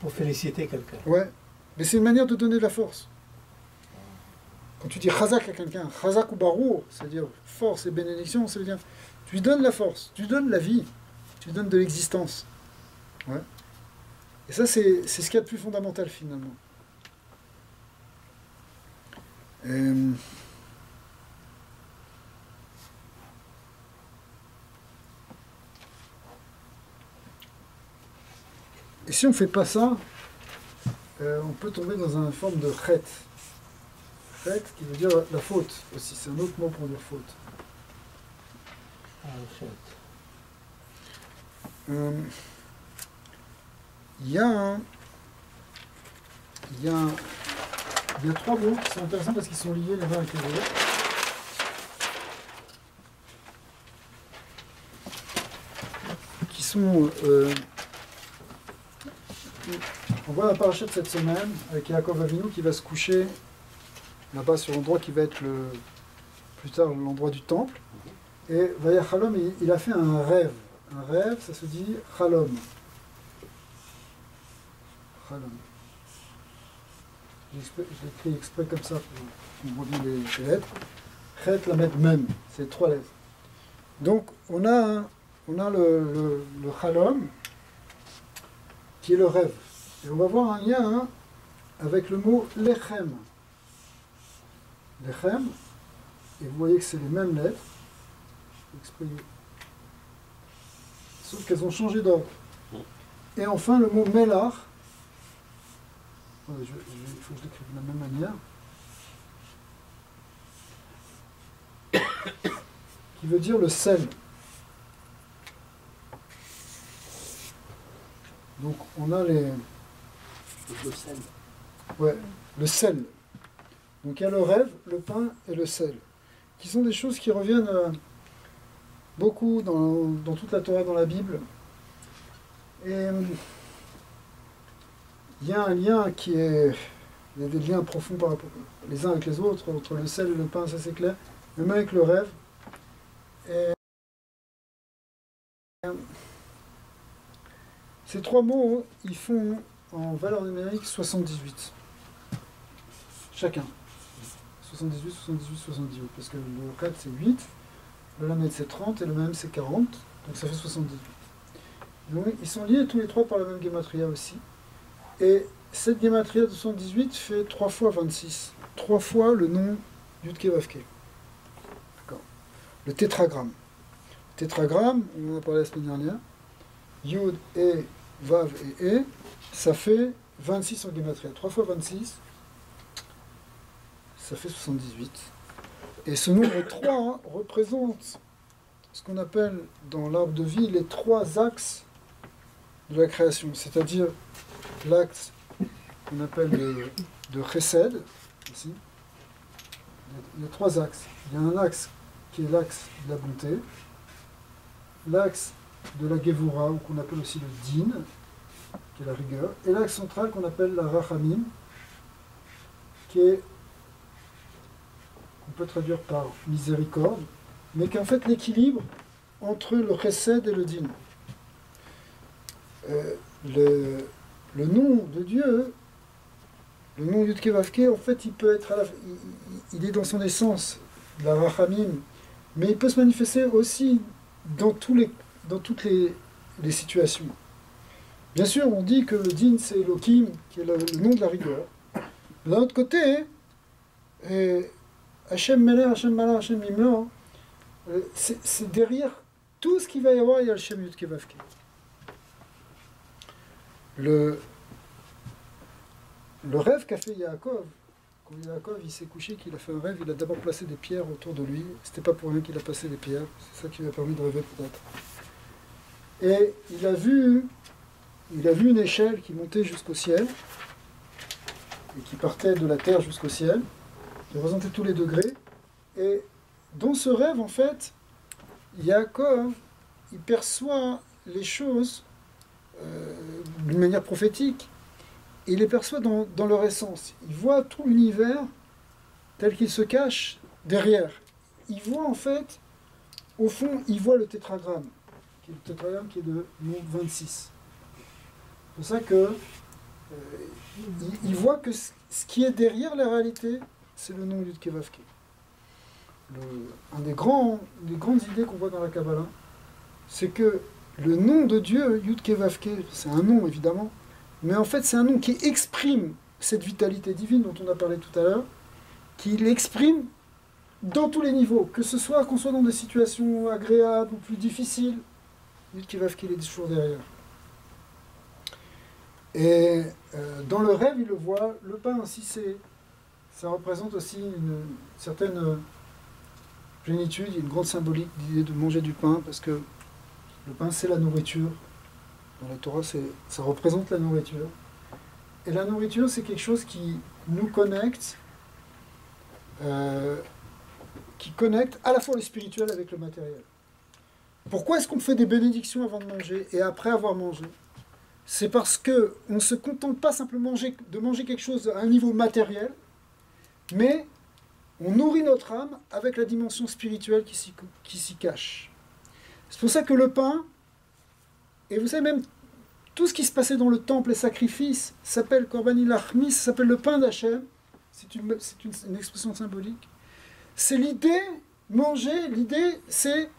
pour féliciter quelqu'un. Ouais, mais c'est une manière de donner de la force. Quand tu dis chazak à quelqu'un, chazak ou barour, c'est-à-dire force et bénédiction, ça veut dire tu lui donnes la force, tu lui donnes la vie, tu lui donnes de l'existence. Ouais. Et ça, c'est ce qu'il y a de plus fondamental finalement. Et si on ne fait pas ça, on peut tomber dans une forme de chet. Chet qui veut dire la faute aussi, c'est un autre mot pour dire faute. Ah, chet. Il y a trois mots qui sont intéressants parce qu'ils sont liés les uns avec les autres. Qui sont... on voit la paracha de cette semaine avec Yaakov Avinu qui va se coucher là-bas sur l'endroit qui va être plus tard l'endroit du temple. Et Vaya Chalom, il a fait un rêve. Un rêve, ça se dit Chalom. Chalom. Je l'écris exprès comme ça pour qu'on voit bien les lettres. Chet, Lamed, Mem, c'est 3 lettres. Donc on a le Chalom qui est le rêve. Et on va voir un lien avec le mot Lechem. Lechem, et vous voyez que c'est les mêmes lettres, sauf qu'elles ont changé d'ordre. Et enfin le mot Melach, il faut que je l'écrive de la même manière, qui veut dire le sel. Donc on a le sel. Ouais, le sel. Donc il y a le rêve, le pain et le sel, qui sont des choses qui reviennent beaucoup dans toute la Torah, dans la Bible. Et il y a un lien il y a des liens profonds par rapport, les uns avec les autres, entre le sel et le pain, ça c'est clair, même avec le rêve. Et ces trois mots, ils font en valeur numérique 78. Chacun. 78, 78, 78. Parce que le 4 c'est 8, le lamed c'est 30 et le mem c'est 40. Donc ça fait 78. Donc ils sont liés tous les trois par la même gematria aussi. Et cette gematria de 78 fait 3 fois 26. 3 fois le nom Yudke Vavke. D'accord. Le tétragramme. Le tétragramme, on en a parlé la semaine dernière. Yud et Vav et E, ça fait 26 en gematria. 3 fois 26, ça fait 78. Et ce nombre 3 représente ce qu'on appelle dans l'arbre de vie les 3 axes de la création, c'est-à-dire l'acte qu'on appelle de chesed, ici. Il y a trois axes. Il y a un axe qui est l'axe de la bonté, l'axe de la gevura, ou qu'on appelle aussi le din, qui est la rigueur, et l'axe central qu'on appelle la rachamim, qui est, qu'on peut traduire par miséricorde, mais qui est en fait l'équilibre entre le chesed et le din. Le nom de Dieu, le nom Yud-Keh-Vav-Keh, en fait, il peut être il est dans son essence, la rachamim, mais il peut se manifester aussi dans toutes les situations. Bien sûr, on dit que le din, c'est Elohim, qui est le nom de la rigueur. D'un autre côté, Hachem Melech, Hachem Malach, Hachem Mimlan, c'est derrière tout ce qu'il va y avoir, il y a le Shem Yud-Keh-Vav-Keh. Le rêve qu'a fait Yaakov, quand Yaakov il s'est couché, qu'il a fait un rêve, il a d'abord placé des pierres autour de lui. C'était pas pour rien qu'il a placé des pierres, c'est ça qui lui a permis de rêver peut-être. Et il a vu une échelle qui montait jusqu'au ciel, et qui partait de la terre jusqu'au ciel, qui représentait tous les degrés. Et dans ce rêve, en fait, Yaakov, il perçoit les choses d'une manière prophétique, et il les perçoit dans leur essence. Il voit tout l'univers tel qu'il se cache derrière. Il voit en fait, au fond, il voit le tétragramme, qui est le tétragramme qui est de nombre 26. C'est pour ça que il voit que ce qui est derrière la réalité, c'est le nom Yud-Keh-Vav-Keh. Une des grandes idées qu'on voit dans la Kabbalah, c'est que le nom de Dieu, Yud-Keh-Vav-Keh, c'est un nom évidemment, mais en fait c'est un nom qui exprime cette vitalité divine dont on a parlé tout à l'heure, qui l'exprime dans tous les niveaux, que ce soit qu'on soit dans des situations agréables ou plus difficiles, Yud-Keh-Vav-Keh est toujours derrière. Et dans le rêve, il le voit, le pain aussi, ça représente aussi une certaine plénitude, une grande symbolique d'idée de manger du pain, parce que le pain, c'est la nourriture. Dans la Torah, ça représente la nourriture. Et la nourriture, c'est quelque chose qui nous connecte, qui connecte à la fois le spirituel avec le matériel. Pourquoi est-ce qu'on fait des bénédictions avant de manger et après avoir mangé? C'est parce qu'on ne se contente pas simplement de manger quelque chose à un niveau matériel, mais on nourrit notre âme avec la dimension spirituelle qui s'y cache. C'est pour ça que le pain, et vous savez même, tout ce qui se passait dans le temple, les sacrifices, s'appelle Korban Ilachmi, ça s'appelle le pain d'Hachem, c'est une expression symbolique. C'est l'idée, manger, l'idée c'est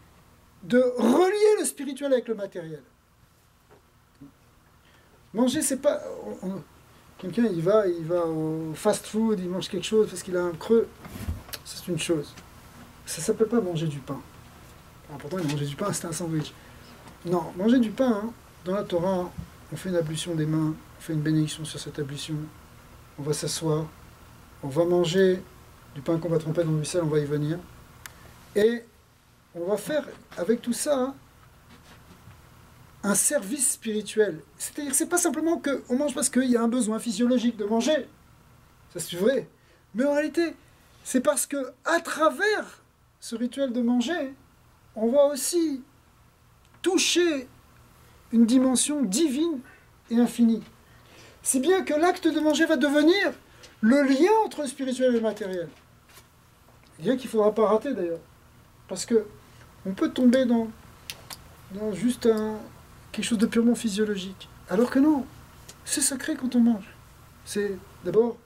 de relier le spirituel avec le matériel. Manger, c'est pas... Quelqu'un, il va au fast-food, il mange quelque chose parce qu'il a un creux. C'est une chose. Ça ne s'appelle pas manger du pain. Alors, pourtant, il mangeait du pain, c'était un sandwich. Non, manger du pain, hein, dans la Torah, on fait une ablution des mains, on fait une bénédiction sur cette ablution, on va s'asseoir, on va manger du pain qu'on va tremper dans du sel, on va y venir. Et on va faire, avec tout ça, hein, un service spirituel. C'est-à-dire que c'est pas simplement qu'on mange parce qu'il y a un besoin physiologique de manger. Ça c'est vrai. Mais en réalité, c'est parce que à travers ce rituel de manger, on va aussi toucher une dimension divine et infinie. C'est bien que l'acte de manger va devenir le lien entre le spirituel et le matériel. Lien qu'il ne faudra pas rater d'ailleurs. Parce que on peut tomber dans juste quelque chose de purement physiologique. Alors que non, c'est sacré quand on mange. C'est d'abord,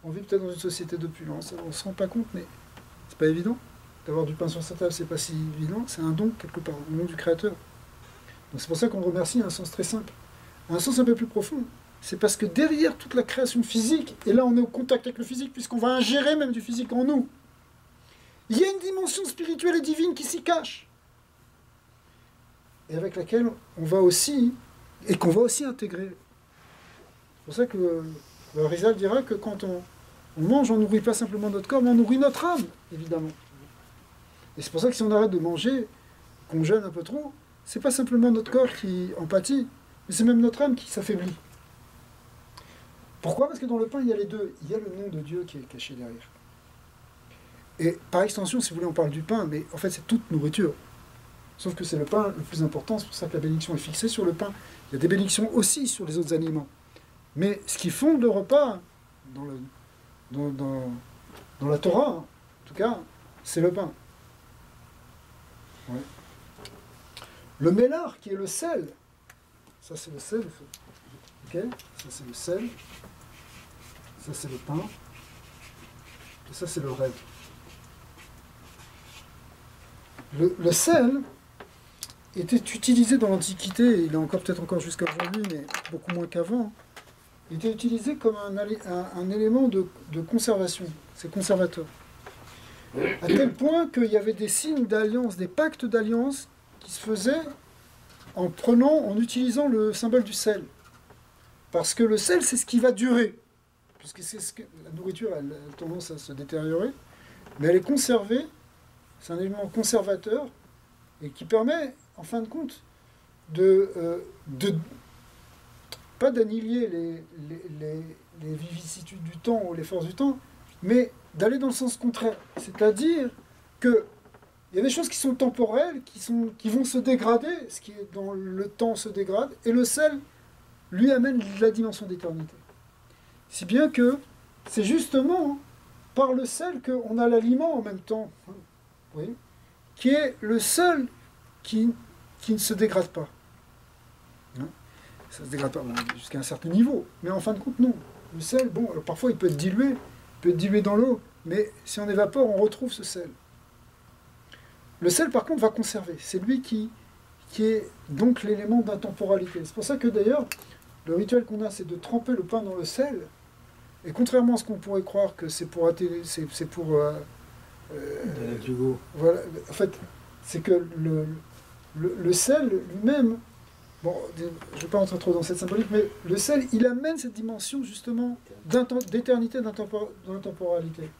on vit peut-être dans une société d'opulence, on ne se rend pas compte, mais c'est pas évident. D'avoir du pain sur sa table, c'est pas si évident, c'est un don quelque part, au nom du Créateur. Donc c'est pour ça qu'on le remercie à un sens très simple. À un sens un peu plus profond, c'est parce que derrière toute la création physique, et là on est au contact avec le physique, puisqu'on va ingérer même du physique en nous, il y a une dimension spirituelle et divine qui s'y cache. Et avec laquelle on va aussi, et qu'on va aussi intégrer. C'est pour ça que le Rizal dira que quand on mange, on ne nourrit pas simplement notre corps, mais on nourrit notre âme, évidemment. Et c'est pour ça que si on arrête de manger, qu'on jeûne un peu trop, c'est pas simplement notre corps qui en pâtit, mais c'est même notre âme qui s'affaiblit. Pourquoi? Parce que dans le pain, il y a les deux. Il y a le nom de Dieu qui est caché derrière. Et par extension, si vous voulez, on parle du pain, mais en fait, c'est toute nourriture. Sauf que c'est le pain le plus important, c'est pour ça que la bénédiction est fixée sur le pain. Il y a des bénédictions aussi sur les autres aliments. Mais ce qui fonde le repas, dans la Torah, en tout cas, c'est le pain. Ouais. Le mélar, qui est le sel, ça c'est le sel, ok, ça c'est le sel, ça c'est le pain, et ça c'est le rêve. Le sel était utilisé dans l'Antiquité, il est encore peut-être encore jusqu'à aujourd'hui, mais beaucoup moins qu'avant. Il était utilisé comme un élément de conservation, c'est conservateur. À tel point qu'il y avait des signes d'alliance, des pactes d'alliance qui se faisaient en utilisant le symbole du sel. Parce que le sel, c'est ce qui va durer. Puisque la nourriture, elle a tendance à se détériorer, mais elle est conservée, c'est un élément conservateur, et qui permet, en fin de compte, pas d'annihiler les vicissitudes du temps ou les forces du temps, mais d'aller dans le sens contraire. C'est-à-dire qu'il y a des choses qui sont temporelles, qui vont se dégrader, ce qui est dans le temps se dégrade, et le sel lui amène la dimension d'éternité. Si bien que c'est justement par le sel qu'on a l'aliment en même temps, oui, qui est le seul qui ne se dégrade pas. Ça ne se dégrade pas jusqu'à un certain niveau, mais en fin de compte, non. Le sel, bon, alors parfois il peut être dilué dans l'eau, mais si on évapore, on retrouve ce sel. Le sel, par contre, va conserver. C'est lui qui est donc l'élément d'intemporalité. C'est pour ça que d'ailleurs, le rituel qu'on a, c'est de tremper le pain dans le sel. Et contrairement à ce qu'on pourrait croire que c'est pour voilà, en fait, c'est que le sel lui-même, bon, je ne vais pas rentrer trop dans cette symbolique, mais le sel, il amène cette dimension justement d'éternité, d'intemporalité.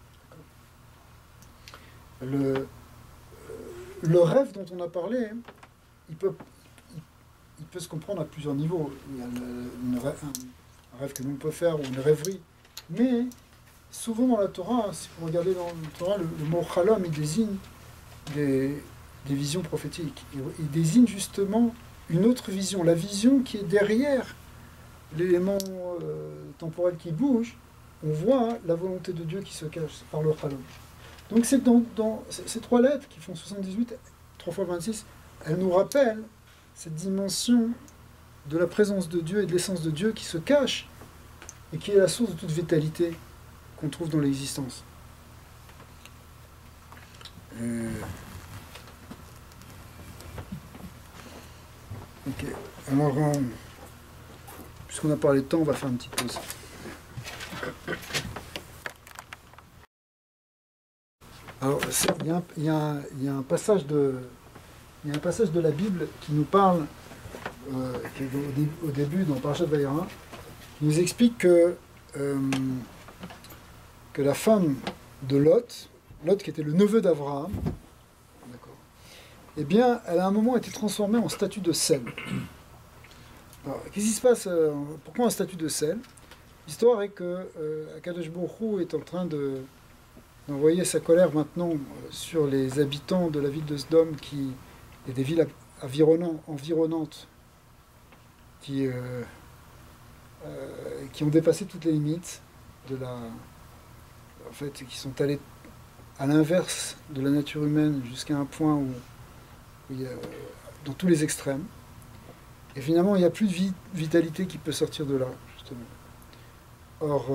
Le rêve dont on a parlé, il peut se comprendre à plusieurs niveaux. Il y a un rêve que l'on peut faire, ou une rêverie. Mais souvent dans la Torah, si vous regardez dans la Torah, le mot Chalom, il désigne des visions prophétiques. Il désigne justement une autre vision, la vision qui est derrière l'élément temporel qui bouge. On voit la volonté de Dieu qui se cache par le Chalom. Donc c'est dans ces trois lettres qui font 78, 3 fois 26, elles nous rappellent cette dimension de la présence de Dieu et de l'essence de Dieu qui se cache et qui est la source de toute vitalité qu'on trouve dans l'existence. Ok, alors, puisqu'on a parlé de temps, on va faire une petite pause. Alors, il y a un passage de la Bible qui nous parle, qui est au début dans Parashat Vayera, qui nous explique que la femme de Lot qui était le neveu d'Abraham, d'accord, eh bien, elle a à un moment été transformée en statue de sel. Alors, qu'est-ce qui se passe? Pourquoi un statut de sel? L'histoire est que Akadosh Baruch Hu est en train d'envoyer sa colère maintenant sur les habitants de la ville de Sodome et des villes environnantes qui ont dépassé toutes les limites en fait, qui sont allés à l'inverse de la nature humaine jusqu'à un point où il y a, dans tous les extrêmes. Et finalement, il n'y a plus de vitalité qui peut sortir de là, justement. Or,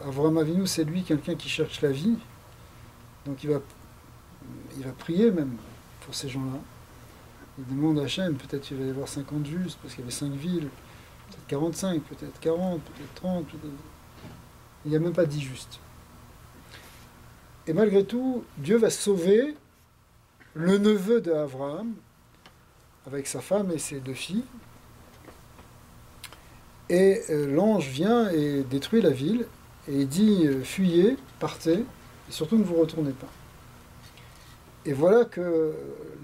Avraham Avinu, c'est lui quelqu'un qui cherche la vie. Donc il va prier même pour ces gens-là. Il demande à Hachem, peut-être qu'il va y avoir 50 justes, parce qu'il y avait 5 villes, peut-être 45, peut-être 40, peut-être 30, peut-être... Il n'y a même pas 10 justes. Et malgré tout, Dieu va sauver le neveu d'Abraham, avec sa femme et ses 2 filles. Et l'ange vient et détruit la ville, et il dit « Fuyez, partez, et surtout ne vous retournez pas ». Et voilà que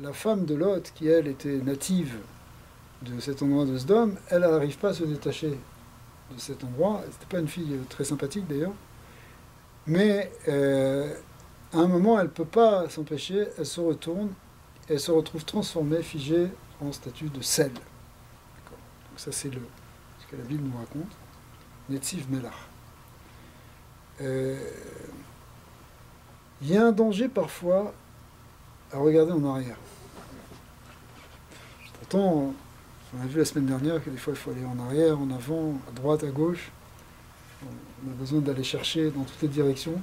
la femme de Lot, qui elle était native de cet endroit de Sodome, elle n'arrive pas à se détacher de cet endroit. C'était pas une fille très sympathique d'ailleurs. Mais à un moment, elle ne peut pas s'empêcher, elle se retourne et elle se retrouve transformée, figée en statue de sel. D'accord. Donc ça c'est ce que la Bible nous raconte. Netziv Melach. Il y a un danger parfois à regarder en arrière. Pourtant, on a vu la semaine dernière que des fois il faut aller en arrière, en avant, à droite, à gauche. On a besoin d'aller chercher dans toutes les directions.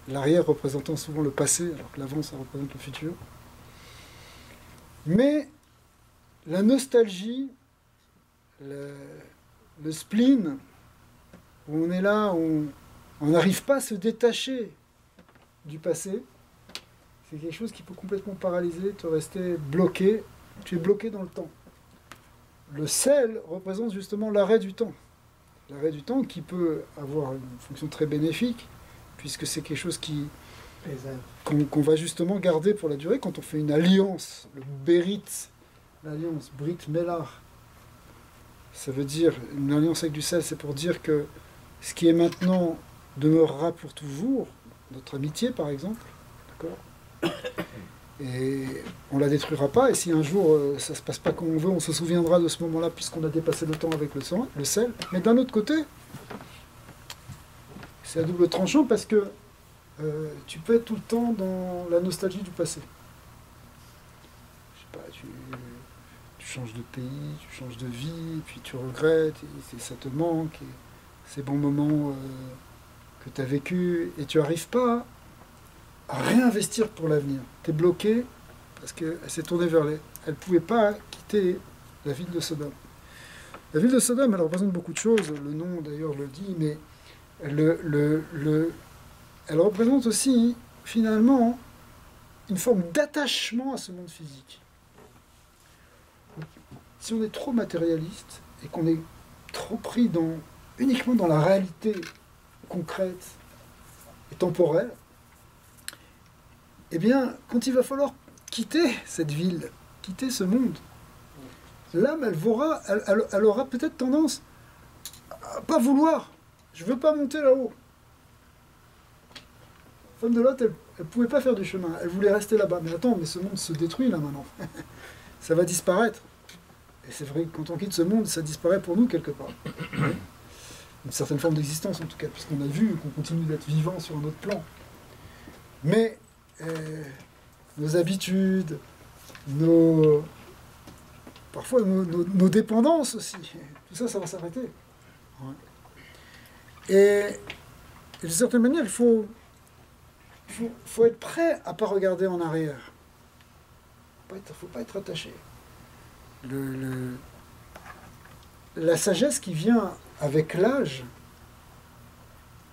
L'arrière représentant souvent le passé, alors que l'avant ça représente le futur. Mais la nostalgie, le spleen, où on est là, où on n'arrive pas à se détacher du passé, c'est quelque chose qui peut complètement paralyser, te rester bloqué, tu es bloqué dans le temps. Le sel représente justement l'arrêt du temps. L'arrêt du temps qui peut avoir une fonction très bénéfique, puisque c'est quelque chose qu'on va justement garder pour la durée quand on fait une alliance, le Bérit, l'alliance Brit Melar. Ça veut dire, une alliance avec du sel, c'est pour dire que ce qui est maintenant demeurera pour toujours, notre amitié par exemple, d'accord ? Et on ne la détruira pas, et si un jour ça ne se passe pas comme on veut, on se souviendra de ce moment-là puisqu'on a dépassé le temps avec le sel. Mais d'un autre côté, c'est à double tranchant parce que tu peux être tout le temps dans la nostalgie du passé. Je sais pas, tu changes de pays, tu changes de vie, puis tu regrettes, et ça te manque, et ces bons moments que tu as vécus, et tu n'arrives pas à réinvestir pour l'avenir. Tu es bloqué parce qu'elle s'est tournée vers elle ne pouvait pas quitter la ville de Sodome. La ville de Sodome, elle représente beaucoup de choses, le nom d'ailleurs le dit, mais elle représente aussi finalement une forme d'attachement à ce monde physique. Si on est trop matérialiste et qu'on est trop pris uniquement dans la réalité concrète et temporelle, eh bien, quand il va falloir quitter cette ville, quitter ce monde, l'âme, elle aura peut-être tendance à pas vouloir. Je ne veux pas monter là-haut. La femme de Lot, elle ne pouvait pas faire du chemin. Elle voulait rester là-bas. Mais attends, mais ce monde se détruit là maintenant. Ça va disparaître. Et c'est vrai que quand on quitte ce monde, ça disparaît pour nous quelque part. Une certaine forme d'existence en tout cas, puisqu'on a vu qu'on continue d'être vivant sur un autre plan. Mais nos habitudes, parfois nos dépendances aussi, tout ça, ça va s'arrêter. Ouais. Et d'une certaine manière, il faut être prêt à ne pas regarder en arrière. Il ne faut pas être attaché. La sagesse qui vient avec l'âge,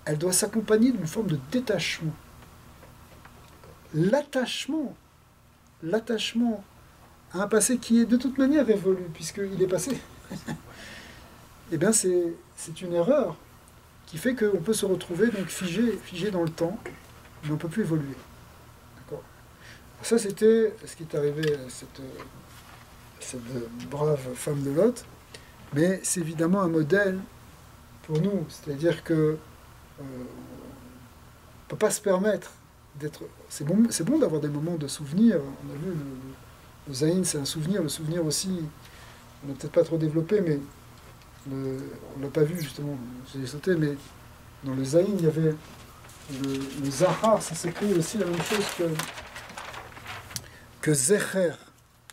elle doit s'accompagner d'une forme de détachement. L'attachement à un passé qui est de toute manière révolu, puisqu'il est passé, eh bien c'est une erreur qui fait qu'on peut se retrouver donc figé dans le temps, mais on ne peut plus évoluer. D'accord. Ça, c'était ce qui est arrivé à cette brave femme de Lot, mais c'est évidemment un modèle pour nous, c'est-à-dire que on ne peut pas se permettre d'être... C'est bon d'avoir des moments de souvenir. On a vu le Zayin, c'est un souvenir. Le souvenir aussi, on n'a peut-être pas trop développé, mais on ne l'a pas vu justement. J'ai sauté, mais dans le Zayin, il y avait le Zahar, ça s'écrit aussi la même chose que Zecher.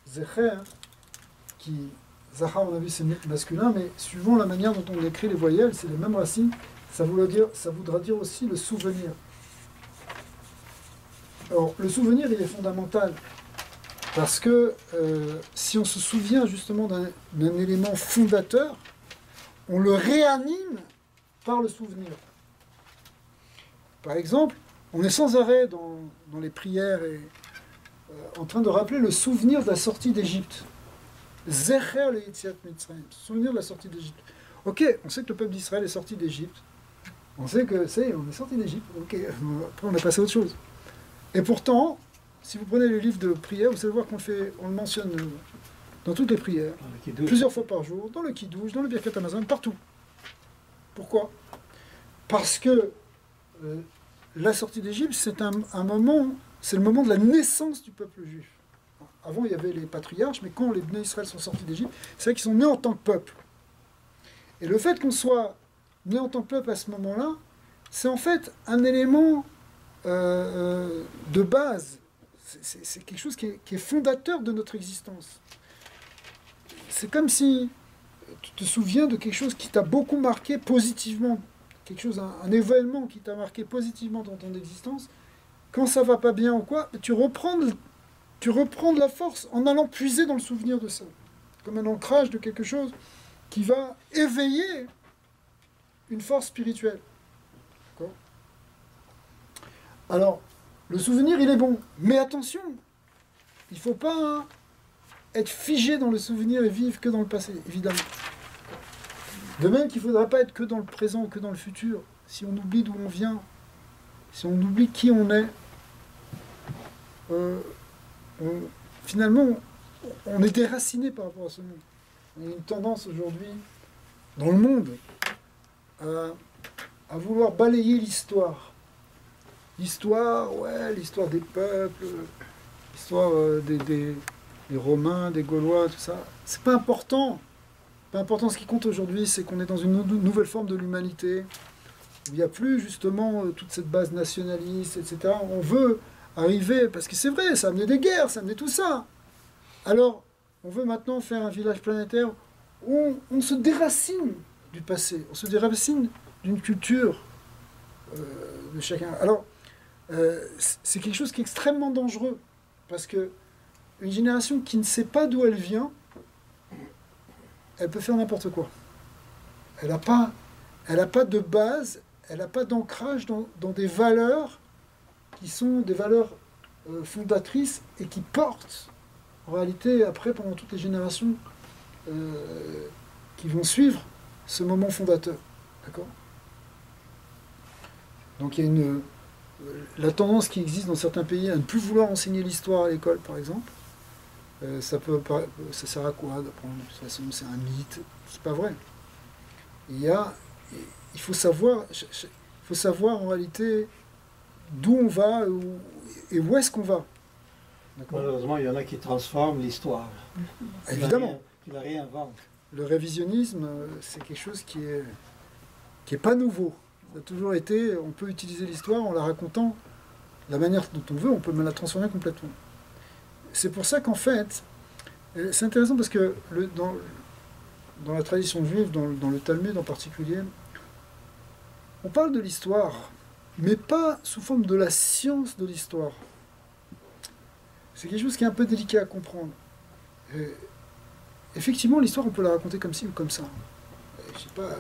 Zecher, Zahar, on a vu, c'est masculin, mais suivant la manière dont on écrit les voyelles, c'est les mêmes racines. Ça voudra dire aussi le souvenir. Alors, le souvenir, il est fondamental, parce que si on se souvient justement d'un élément fondateur, on le réanime par le souvenir. Par exemple, on est sans arrêt dans les prières en train de rappeler le souvenir de la sortie d'Égypte. Zecher le Yetziat Mitzrayim, souvenir de la sortie d'Égypte. Ok, on sait que le peuple d'Israël est sorti d'Égypte. On sait que on est sorti d'Égypte. Ok, après on a passé à autre chose. Et pourtant, si vous prenez le livre de prière, vous allez voir on le mentionne dans toutes les prières, plusieurs fois par jour, dans le Kiddush, dans le Birkat Hamazon, partout. Pourquoi? Parce que la sortie d'Égypte, c'est un moment, c'est le moment de la naissance du peuple juif. Avant, il y avait les patriarches, mais quand les Bnei Israël sont sortis d'Égypte, c'est vrai qu'ils sont nés en tant que peuple. Et le fait qu'on soit né en tant que peuple à ce moment-là, c'est en fait un élément de base. C'est quelque chose qui est fondateur de notre existence. C'est comme si tu te souviens de quelque chose qui t'a beaucoup marqué positivement, quelque chose, un événement qui t'a marqué positivement dans ton existence. Quand ça va pas bien ou quoi, tu reprends de la force en allant puiser dans le souvenir de ça, comme un ancrage de quelque chose qui va éveiller une force spirituelle. D'accord ? Alors, le souvenir, il est bon, mais attention, il ne faut pas être figé dans le souvenir et vivre que dans le passé, évidemment. De même qu'il ne faudra pas être que dans le présent, que dans le futur. Si on oublie d'où on vient, si on oublie qui on est, finalement, on est déraciné par rapport à ce monde. Il y a une tendance aujourd'hui, dans le monde, à vouloir balayer l'histoire. L'histoire, ouais, l'histoire des peuples, l'histoire des Romains, des Gaulois, tout ça. C'est pas important. Pas important. Ce qui compte aujourd'hui, c'est qu'on est dans une nouvelle forme de l'humanité, où il n'y a plus justement toute cette base nationaliste, etc. On veut arriver, parce que c'est vrai, ça a amené des guerres, ça a amené tout ça. Alors, on veut maintenant faire un village planétaire où on se déracine du passé, on se déracine d'une culture de chacun. Alors, c'est quelque chose qui est extrêmement dangereux, parce que une génération qui ne sait pas d'où elle vient, elle peut faire n'importe quoi. Elle n'a pas de base, elle n'a pas d'ancrage dans des valeurs qui sont des valeurs fondatrices et qui portent, en réalité, après, pendant toutes les générations qui vont suivre ce moment fondateur. D'accord ? Donc il y a la tendance qui existe dans certains pays à ne plus vouloir enseigner l'histoire à l'école, par exemple. Ça sert à quoi d'apprendre ? De toute façon, c'est un mythe. C'est pas vrai. Il faut savoir en réalité d'où on va et où est-ce qu'on va. Malheureusement, il y en a qui transforment l'histoire. Évidemment. Qui la réinventent. Le révisionnisme, c'est quelque chose qui est pas nouveau. Ça a toujours été, on peut utiliser l'histoire en la racontant de la manière dont on veut, on peut même la transformer complètement. C'est pour ça qu'en fait, c'est intéressant parce que dans la tradition juive, dans le Talmud en particulier, on parle de l'histoire, mais pas sous forme de la science de l'histoire. C'est quelque chose qui est un peu délicat à comprendre. Effectivement, l'histoire, on peut la raconter comme ci ou comme ça. Je sais pas,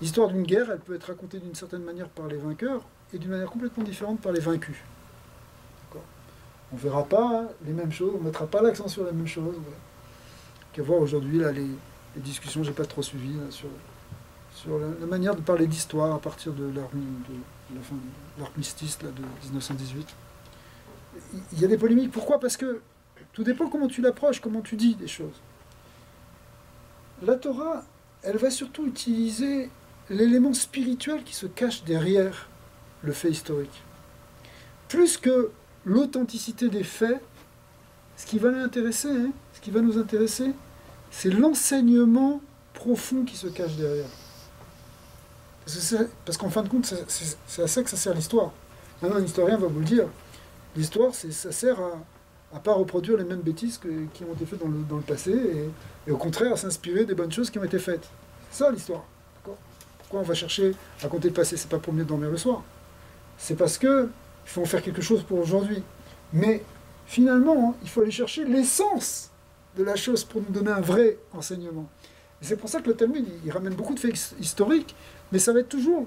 l'histoire d'une guerre, elle peut être racontée d'une certaine manière par les vainqueurs et d'une manière complètement différente par les vaincus. D'accord ? On ne verra pas les mêmes choses, on ne mettra pas l'accent sur les mêmes choses. Voilà. Qu'à voir aujourd'hui, là, les discussions, je n'ai pas trop suivi là, sur la manière de parler d'histoire à partir de la fin de l'armistice de 1918. Il y a des polémiques. Pourquoi ? Parce que tout dépend comment tu l'approches, comment tu dis des choses. La Torah, elle va surtout utiliser l'élément spirituel qui se cache derrière le fait historique. Plus que l'authenticité des faits, ce qui va l'intéresser, ce qui va nous intéresser, c'est l'enseignement profond qui se cache derrière. Parce qu'en fin de compte, c'est à ça que ça sert l'histoire. Maintenant, un historien va vous le dire. L'histoire, ça sert à pas reproduire les mêmes bêtises qui ont été faites dans le passé, et au contraire à s'inspirer des bonnes choses qui ont été faites. C'est ça l'histoire. D'accord ? Pourquoi on va chercher à raconter le passé ? C'est pas pour mieux dormir le soir. C'est parce que il faut en faire quelque chose pour aujourd'hui. Mais finalement, il faut aller chercher l'essence de la chose pour nous donner un vrai enseignement. Et c'est pour ça que le Talmud, il ramène beaucoup de faits historiques, mais ça va être toujours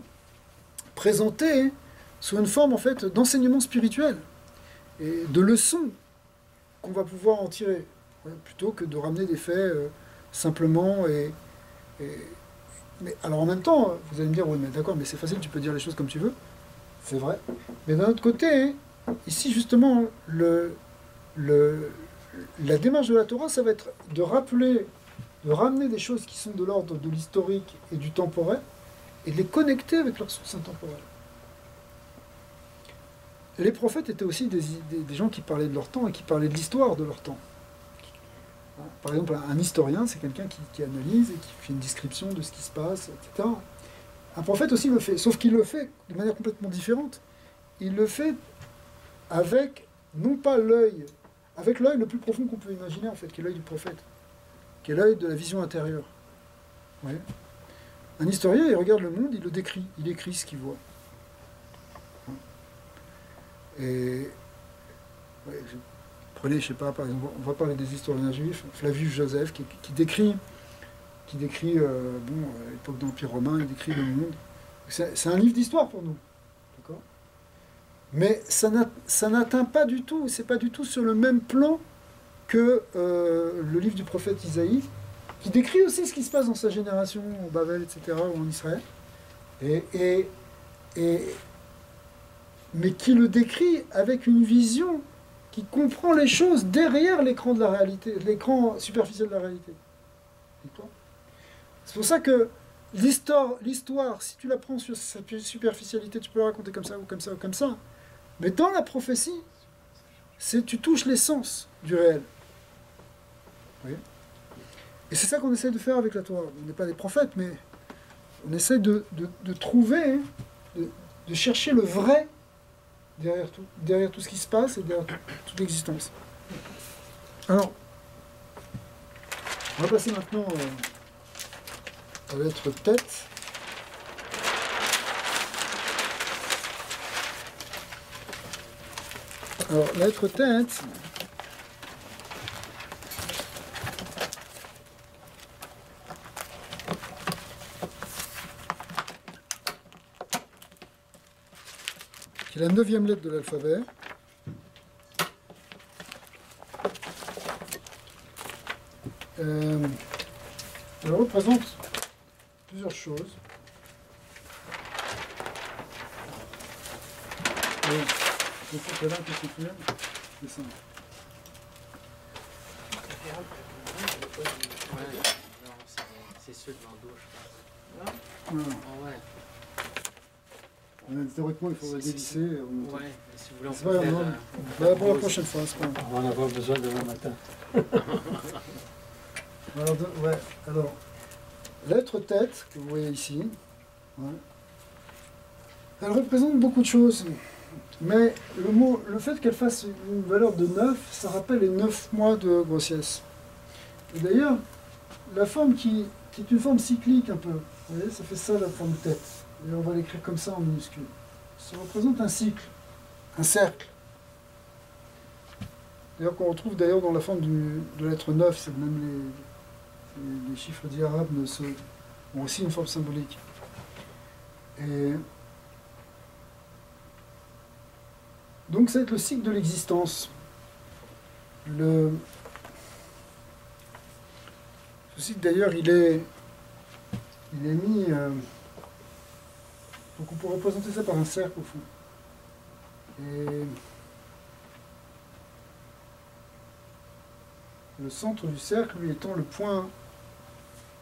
présenté sous une forme en fait d'enseignement spirituel et de leçons qu'on va pouvoir en tirer, plutôt que de ramener des faits simplement mais alors en même temps, vous allez me dire, oui mais d'accord, mais c'est facile, tu peux dire les choses comme tu veux, c'est vrai, mais d'un autre côté, ici justement, la démarche de la Torah, ça va être de rappeler, de ramener des choses qui sont de l'ordre de l'historique et du temporel, et de les connecter avec leurs sources intemporelles. Les prophètes étaient aussi des gens qui parlaient de leur temps et qui parlaient de l'histoire de leur temps. Par exemple, un historien, c'est quelqu'un qui analyse et qui fait une description de ce qui se passe, etc. Un prophète aussi le fait, sauf qu'il le fait de manière complètement différente. Il le fait avec, non pas l'œil, avec l'œil le plus profond qu'on peut imaginer, en fait, qui est l'œil du prophète, qui est l'œil de la vision intérieure. Ouais. Un historien, il regarde le monde, il le décrit, il écrit ce qu'il voit. Et prenez, je sais pas, par exemple, on va parler des historiens juifs, Flavius Joseph, qui décrit l'époque de l'Empire romain, il décrit le monde. C'est un livre d'histoire pour nous, d'accord ? Mais ça n'atteint pas du tout, c'est pas du tout sur le même plan que le livre du prophète Isaïe, qui décrit aussi ce qui se passe dans sa génération, au Babel, etc., ou en Israël, mais qui le décrit avec une vision qui comprend les choses derrière l'écran de la réalité, l'écran superficiel de la réalité. C'est pour ça que l'histoire, si tu la prends sur sa superficialité, tu peux la raconter comme ça, ou comme ça, ou comme ça. Mais dans la prophétie, tu touches l'essence du réel. Oui. Et c'est ça qu'on essaie de faire avec la Torah. On n'est pas des prophètes, mais on essaie de trouver, de chercher le vrai derrière tout ce qui se passe et derrière toute l'existence. Alors, on va passer maintenant à la lettre tête. Alors, la lettre tête, qui est la 9e lettre de l'alphabet. Elle représente plusieurs choses. Je pense que là, c'est ça. C'est ceux de l'endouche. Voilà. Ah ouais. Théoriquement, il faudrait dévisser. Ouais, mais si vous voulez, on C'est peut pas faire... grave, pour la prochaine fois, c'est pas grave. On va en avoir besoin demain matin. Alors, lettre tête, que vous voyez ici, ouais. Elle représente beaucoup de choses. Mais le fait qu'elle fasse une valeur de 9, ça rappelle les 9 mois de grossesse. Et d'ailleurs, la forme qui est une forme cyclique un peu, vous voyez, ça fait ça la forme de tête. Et on va l'écrire comme ça en minuscule. Ça représente un cycle, un cercle. D'ailleurs, qu'on retrouve d'ailleurs dans la forme de la lettre 9, c'est même les chiffres dits arabes ont aussi une forme symbolique. Et donc, ça va être le cycle de l'existence. Ce cycle, d'ailleurs, il est mis... donc, on peut représenter ça par un cercle, au fond. Et le centre du cercle, lui, étant le point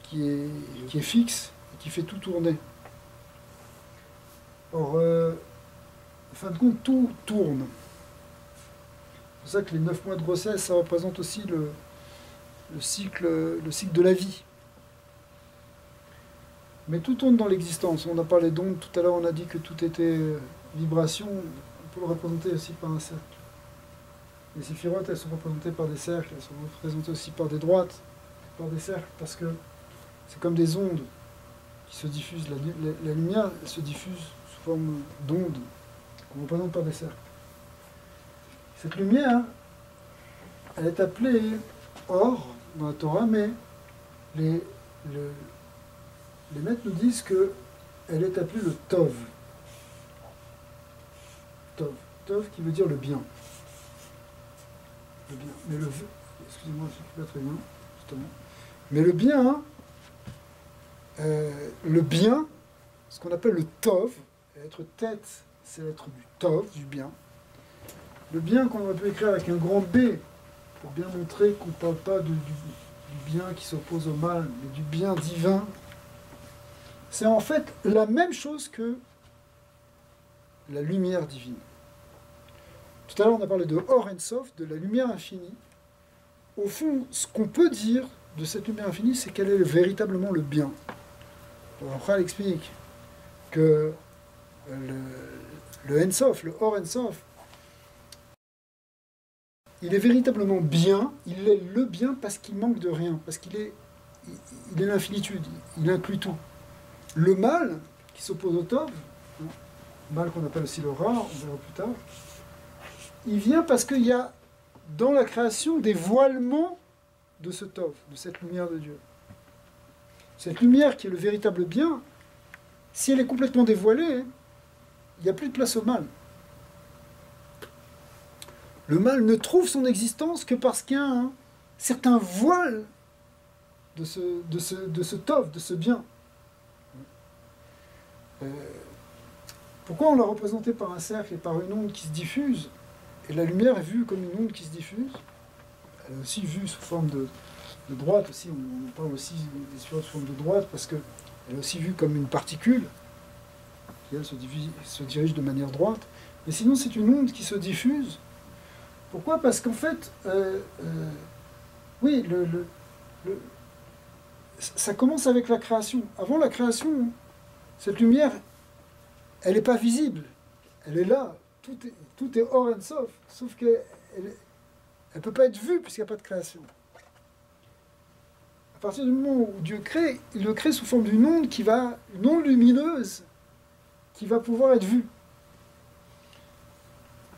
qui est fixe et qui fait tout tourner. Or, en fin de compte, tout tourne. C'est pour ça que les 9 mois de grossesse, ça représente aussi le cycle de la vie. Mais tout tourne dans l'existence. On a parlé d'ondes tout à l'heure, on a dit que tout était vibration. On peut le représenter aussi par un cercle. Les séphirotes, elles sont représentées par des cercles, elles sont représentées aussi par des droites, par des cercles, parce que c'est comme des ondes qui se diffusent. La lumière, elle se diffuse sous forme d'ondes, qu'on représente par des cercles. Cette lumière, elle est appelée or dans la Torah, mais les maîtres nous disent qu'elle est appelée le Tov. Tov. Tov qui veut dire le bien. Le bien. Mais excusez-moi, je ne suis pas très bien, justement. Mais le bien, ce qu'on appelle le Tov, l'être tête, c'est l'être du Tov, du bien. Le bien qu'on aurait pu écrire avec un grand B, pour bien montrer qu'on ne parle pas du bien qui s'oppose au mal, mais du bien divin. C'est en fait la même chose que la lumière divine. Tout à l'heure, on a parlé de Or en Sof, de la lumière infinie. Au fond, ce qu'on peut dire de cette lumière infinie, c'est qu'elle est véritablement le bien. Alors, Chal explique que le Ensof, le Or Ensof, il est véritablement bien, il est le bien parce qu'il manque de rien, parce qu'il est, il est l'infinitude, il inclut tout. Le mal, qui s'oppose au Tov, mal qu'on appelle aussi le Ra, on verra plus tard, il vient parce qu'il y a dans la création des voilements de ce Tov, de cette lumière de Dieu. Cette lumière qui est le véritable bien, si elle est complètement dévoilée, il n'y a plus de place au mal. Le mal ne trouve son existence que parce qu'il y a un certain voile de ce Tov, de ce bien. Pourquoi on l'a représenté par un cercle et par une onde qui se diffuse, et la lumière est vue comme une onde qui se diffuse? Elle est aussi vue sous forme de droite, aussi, on parle aussi des sphères sous forme de droite, parce qu'elle est aussi vue comme une particule, qui elle se dirige de manière droite. Mais sinon, c'est une onde qui se diffuse. Pourquoi? Parce qu'en fait, oui, ça commence avec la création. Avant la création, cette lumière, elle n'est pas visible. Elle est là. Tout est Or en Sof. Sauf qu'elle ne peut pas être vue puisqu'il n'y a pas de création. À partir du moment où Dieu crée, il le crée sous forme d'une onde une onde lumineuse qui va pouvoir être vue.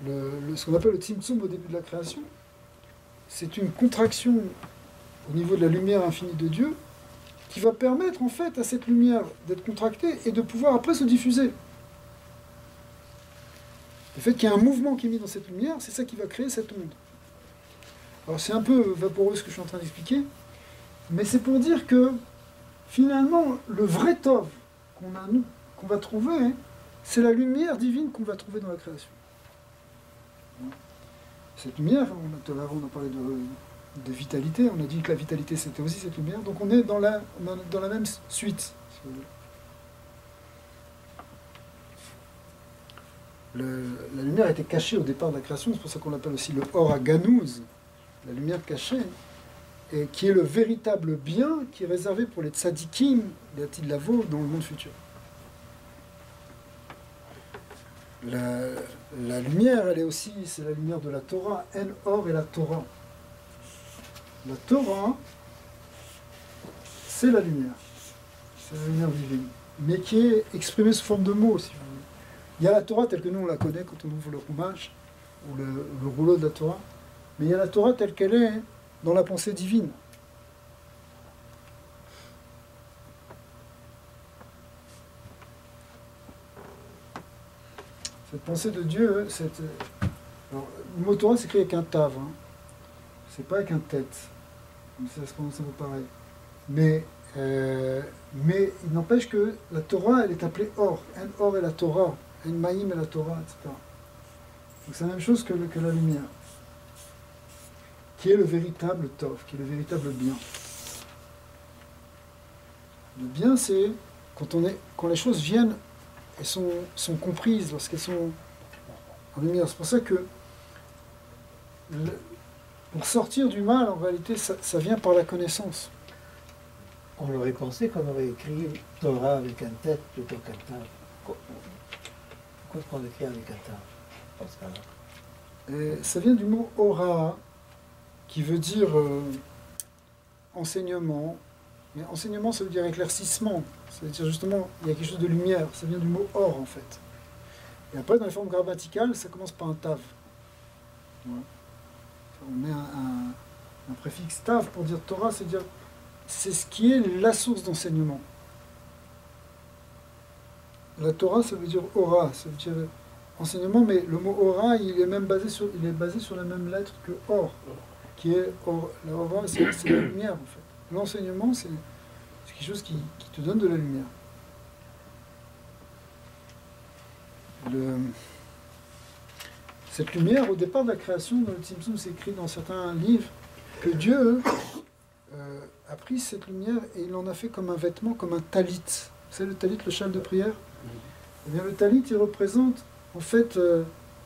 Ce qu'on appelle le Tzimtzum au début de la création, c'est une contraction au niveau de la lumière infinie de Dieu qui va permettre en fait à cette lumière d'être contractée et de pouvoir après se diffuser. Le fait qu'il y ait un mouvement qui est mis dans cette lumière, c'est ça qui va créer cette onde. Alors c'est un peu vaporeux ce que je suis en train d'expliquer, mais c'est pour dire que finalement le vrai Tov qu'on va trouver, c'est la lumière divine qu'on va trouver dans la création. Cette lumière, tout à l'heure on a parlé de vitalité, on a dit que la vitalité c'était aussi cette lumière, donc on est dans la même suite. La lumière était cachée au départ de la création, c'est pour ça qu'on l'appelle aussi le Or HaGanouz, la lumière cachée, et qui est le véritable bien qui est réservé pour les tzadikim, les Atid Lavo, dans le monde futur. La lumière, elle est aussi, c'est la lumière de la Torah, En Or et la Torah. La Torah, c'est la lumière divine, mais qui est exprimée sous forme de mots, si vous voulez. Il y a la Torah telle que nous on la connaît quand on ouvre le Chumash, ou le rouleau de la Torah, mais il y a la Torah telle qu'elle est dans la pensée divine. Cette pensée de Dieu, alors, le mot Torah s'écrit avec un tav, hein. C'est pas avec un tête, ça se prononce un peu pareil. Mais il n'empêche que la Torah, elle est appelée Or. En Or est la Torah, En Maïm est la Torah, etc. Donc c'est la même chose que la lumière, qui est le véritable Tov, qui est le véritable bien. Le bien, c'est quand les choses viennent et sont comprises, lorsqu'elles sont en lumière. C'est pour ça que pour sortir du mal, en réalité, ça vient par la connaissance. On aurait pensé qu'on aurait écrit Torah avec un tête plutôt qu'un tav. Pourquoi est-ce qu'on écrit avec un tav dans ce cas-là? Et ça vient du mot Ora, qui veut dire enseignement. Mais enseignement, ça veut dire éclaircissement. Ça veut dire justement, il y a quelque chose de lumière. Ça vient du mot Or, en fait. Et après, dans les formes grammaticales, ça commence par un tav. Voilà. On met un préfixe tav pour dire Torah, c'est ce qui est la source d'enseignement. La Torah, ça veut dire Ora, ça veut dire enseignement, mais le mot Ora, il est basé sur la même lettre que Or, qui est Or. La Ora, c'est la lumière, en fait. L'enseignement, c'est quelque chose qui te donne de la lumière. Cette lumière, au départ de la création, dans le Tzimtzum, c'est écrit dans certains livres que Dieu a pris cette lumière et il en a fait comme un vêtement, comme un talit. C'est le talit, le châle de prière. Eh bien, le talit, il représente en fait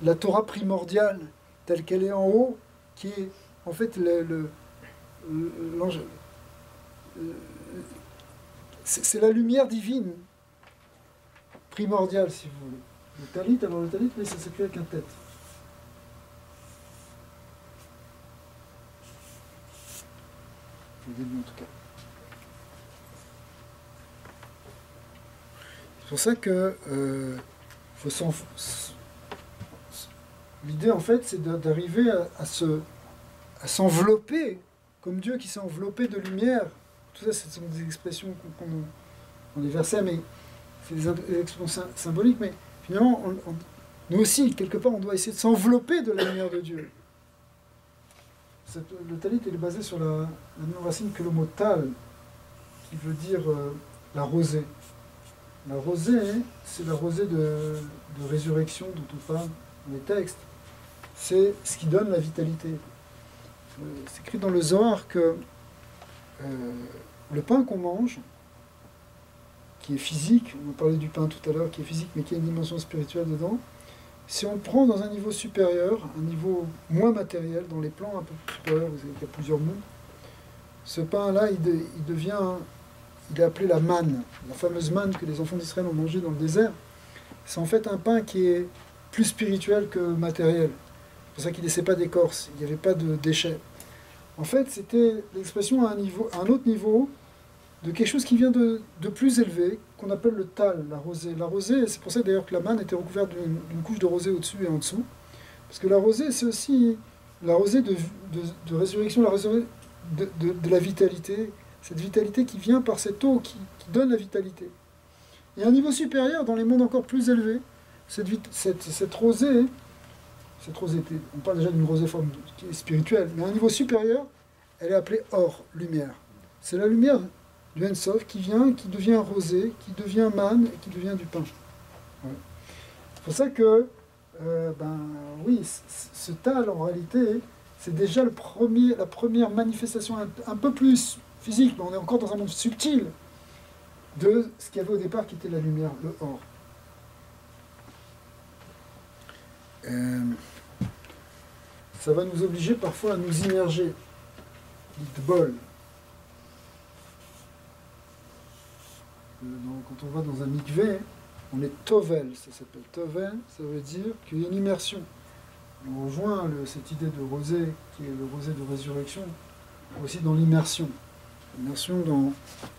la Torah primordiale, telle qu'elle est en haut, qui est en fait c'est la lumière divine primordiale, si vous voulez. Le talit, alors le talit, mais ça s'écrit avec un tête. Au début, en tout cas. C'est pour ça que l'idée, en fait, c'est d'arriver à s'envelopper, comme Dieu qui s'est enveloppé de lumière. Tout ça, ce sont des expressions dans les versets, mais c'est des expressions symboliques, mais finalement, nous aussi, quelque part, on doit essayer de s'envelopper de la lumière de Dieu. Le talit est basé sur la même racine que le mot tal, qui veut dire la rosée. La rosée, c'est la rosée de résurrection dont on parle dans les textes. C'est ce qui donne la vitalité. C'est écrit dans le Zohar que le pain qu'on mange, qui est physique, on parlait du pain tout à l'heure, qui est physique mais qui a une dimension spirituelle dedans, si on le prend dans un niveau supérieur, un niveau moins matériel, dans les plans un peu supérieurs, vous savez qu'il y a plusieurs mondes, ce pain-là, il est appelé la manne, la fameuse manne que les enfants d'Israël ont mangée dans le désert. C'est en fait un pain qui est plus spirituel que matériel. C'est pour ça qu'il ne laissait pas d'écorce, il n'y avait pas de déchets. En fait, c'était l'expression à un autre niveau de quelque chose qui vient de plus élevé, qu'on appelle le tal, la rosée. La rosée, c'est pour ça d'ailleurs que la manne était recouverte d'une couche de rosée au-dessus et en dessous. Parce que la rosée, c'est aussi la rosée de résurrection, la rosée de la vitalité. Cette vitalité qui vient par cette eau qui donne la vitalité. Et à un niveau supérieur, dans les mondes encore plus élevés, cette rosée, on parle déjà d'une rosée forme qui est spirituelle, mais à un niveau supérieur, elle est appelée or, lumière. C'est la lumière du Ensof qui vient, qui devient rosée, qui devient manne et qui devient du pain. Ouais. C'est pour ça que, oui, ce tal, en réalité, c'est déjà la première manifestation un peu plus physique, mais on est encore dans un monde subtil de ce qu'il y avait au départ qui était la lumière, le or. Ça va nous obliger parfois à nous immerger. L'itbol. Quand on va dans un mikvé, on est tovel, ça s'appelle tovel, ça veut dire qu'il y a une immersion. On rejoint cette idée de rosée, qui est le rosée de résurrection, aussi dans l'immersion. L'immersion dans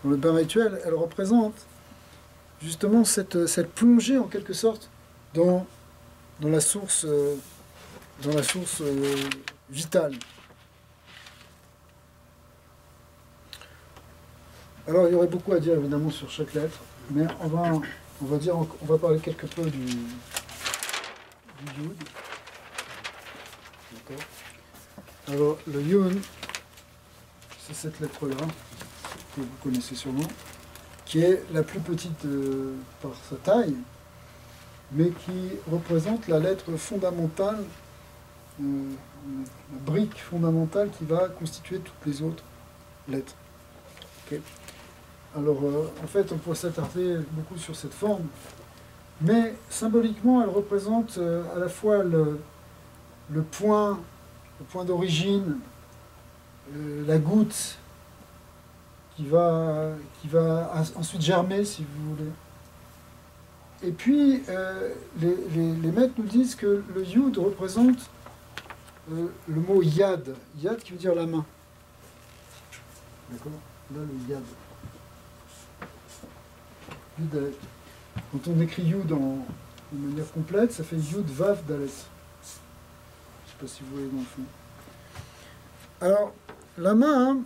le bain rituel, elle représente justement cette plongée en quelque sorte dans la source vitale. Alors il y aurait beaucoup à dire évidemment sur chaque lettre, mais on va parler quelque peu du Yud. D'accord. Alors le Yud, c'est cette lettre-là, que vous connaissez sûrement, qui est la plus petite par sa taille, mais qui représente la lettre fondamentale, la brique fondamentale qui va constituer toutes les autres lettres. Okay. Alors, en fait, on pourrait s'attarder beaucoup sur cette forme, mais symboliquement, elle représente à la fois le point d'origine, la goutte qui va ensuite germer, si vous voulez. Et puis, les maîtres nous disent que le yud représente le mot yad. Yad qui veut dire la main. D'accord? Là, le yad. Yud, quand on écrit yud de manière complète, ça fait yud vav dalet. Je ne sais pas si vous voyez dans le fond. Alors, la main,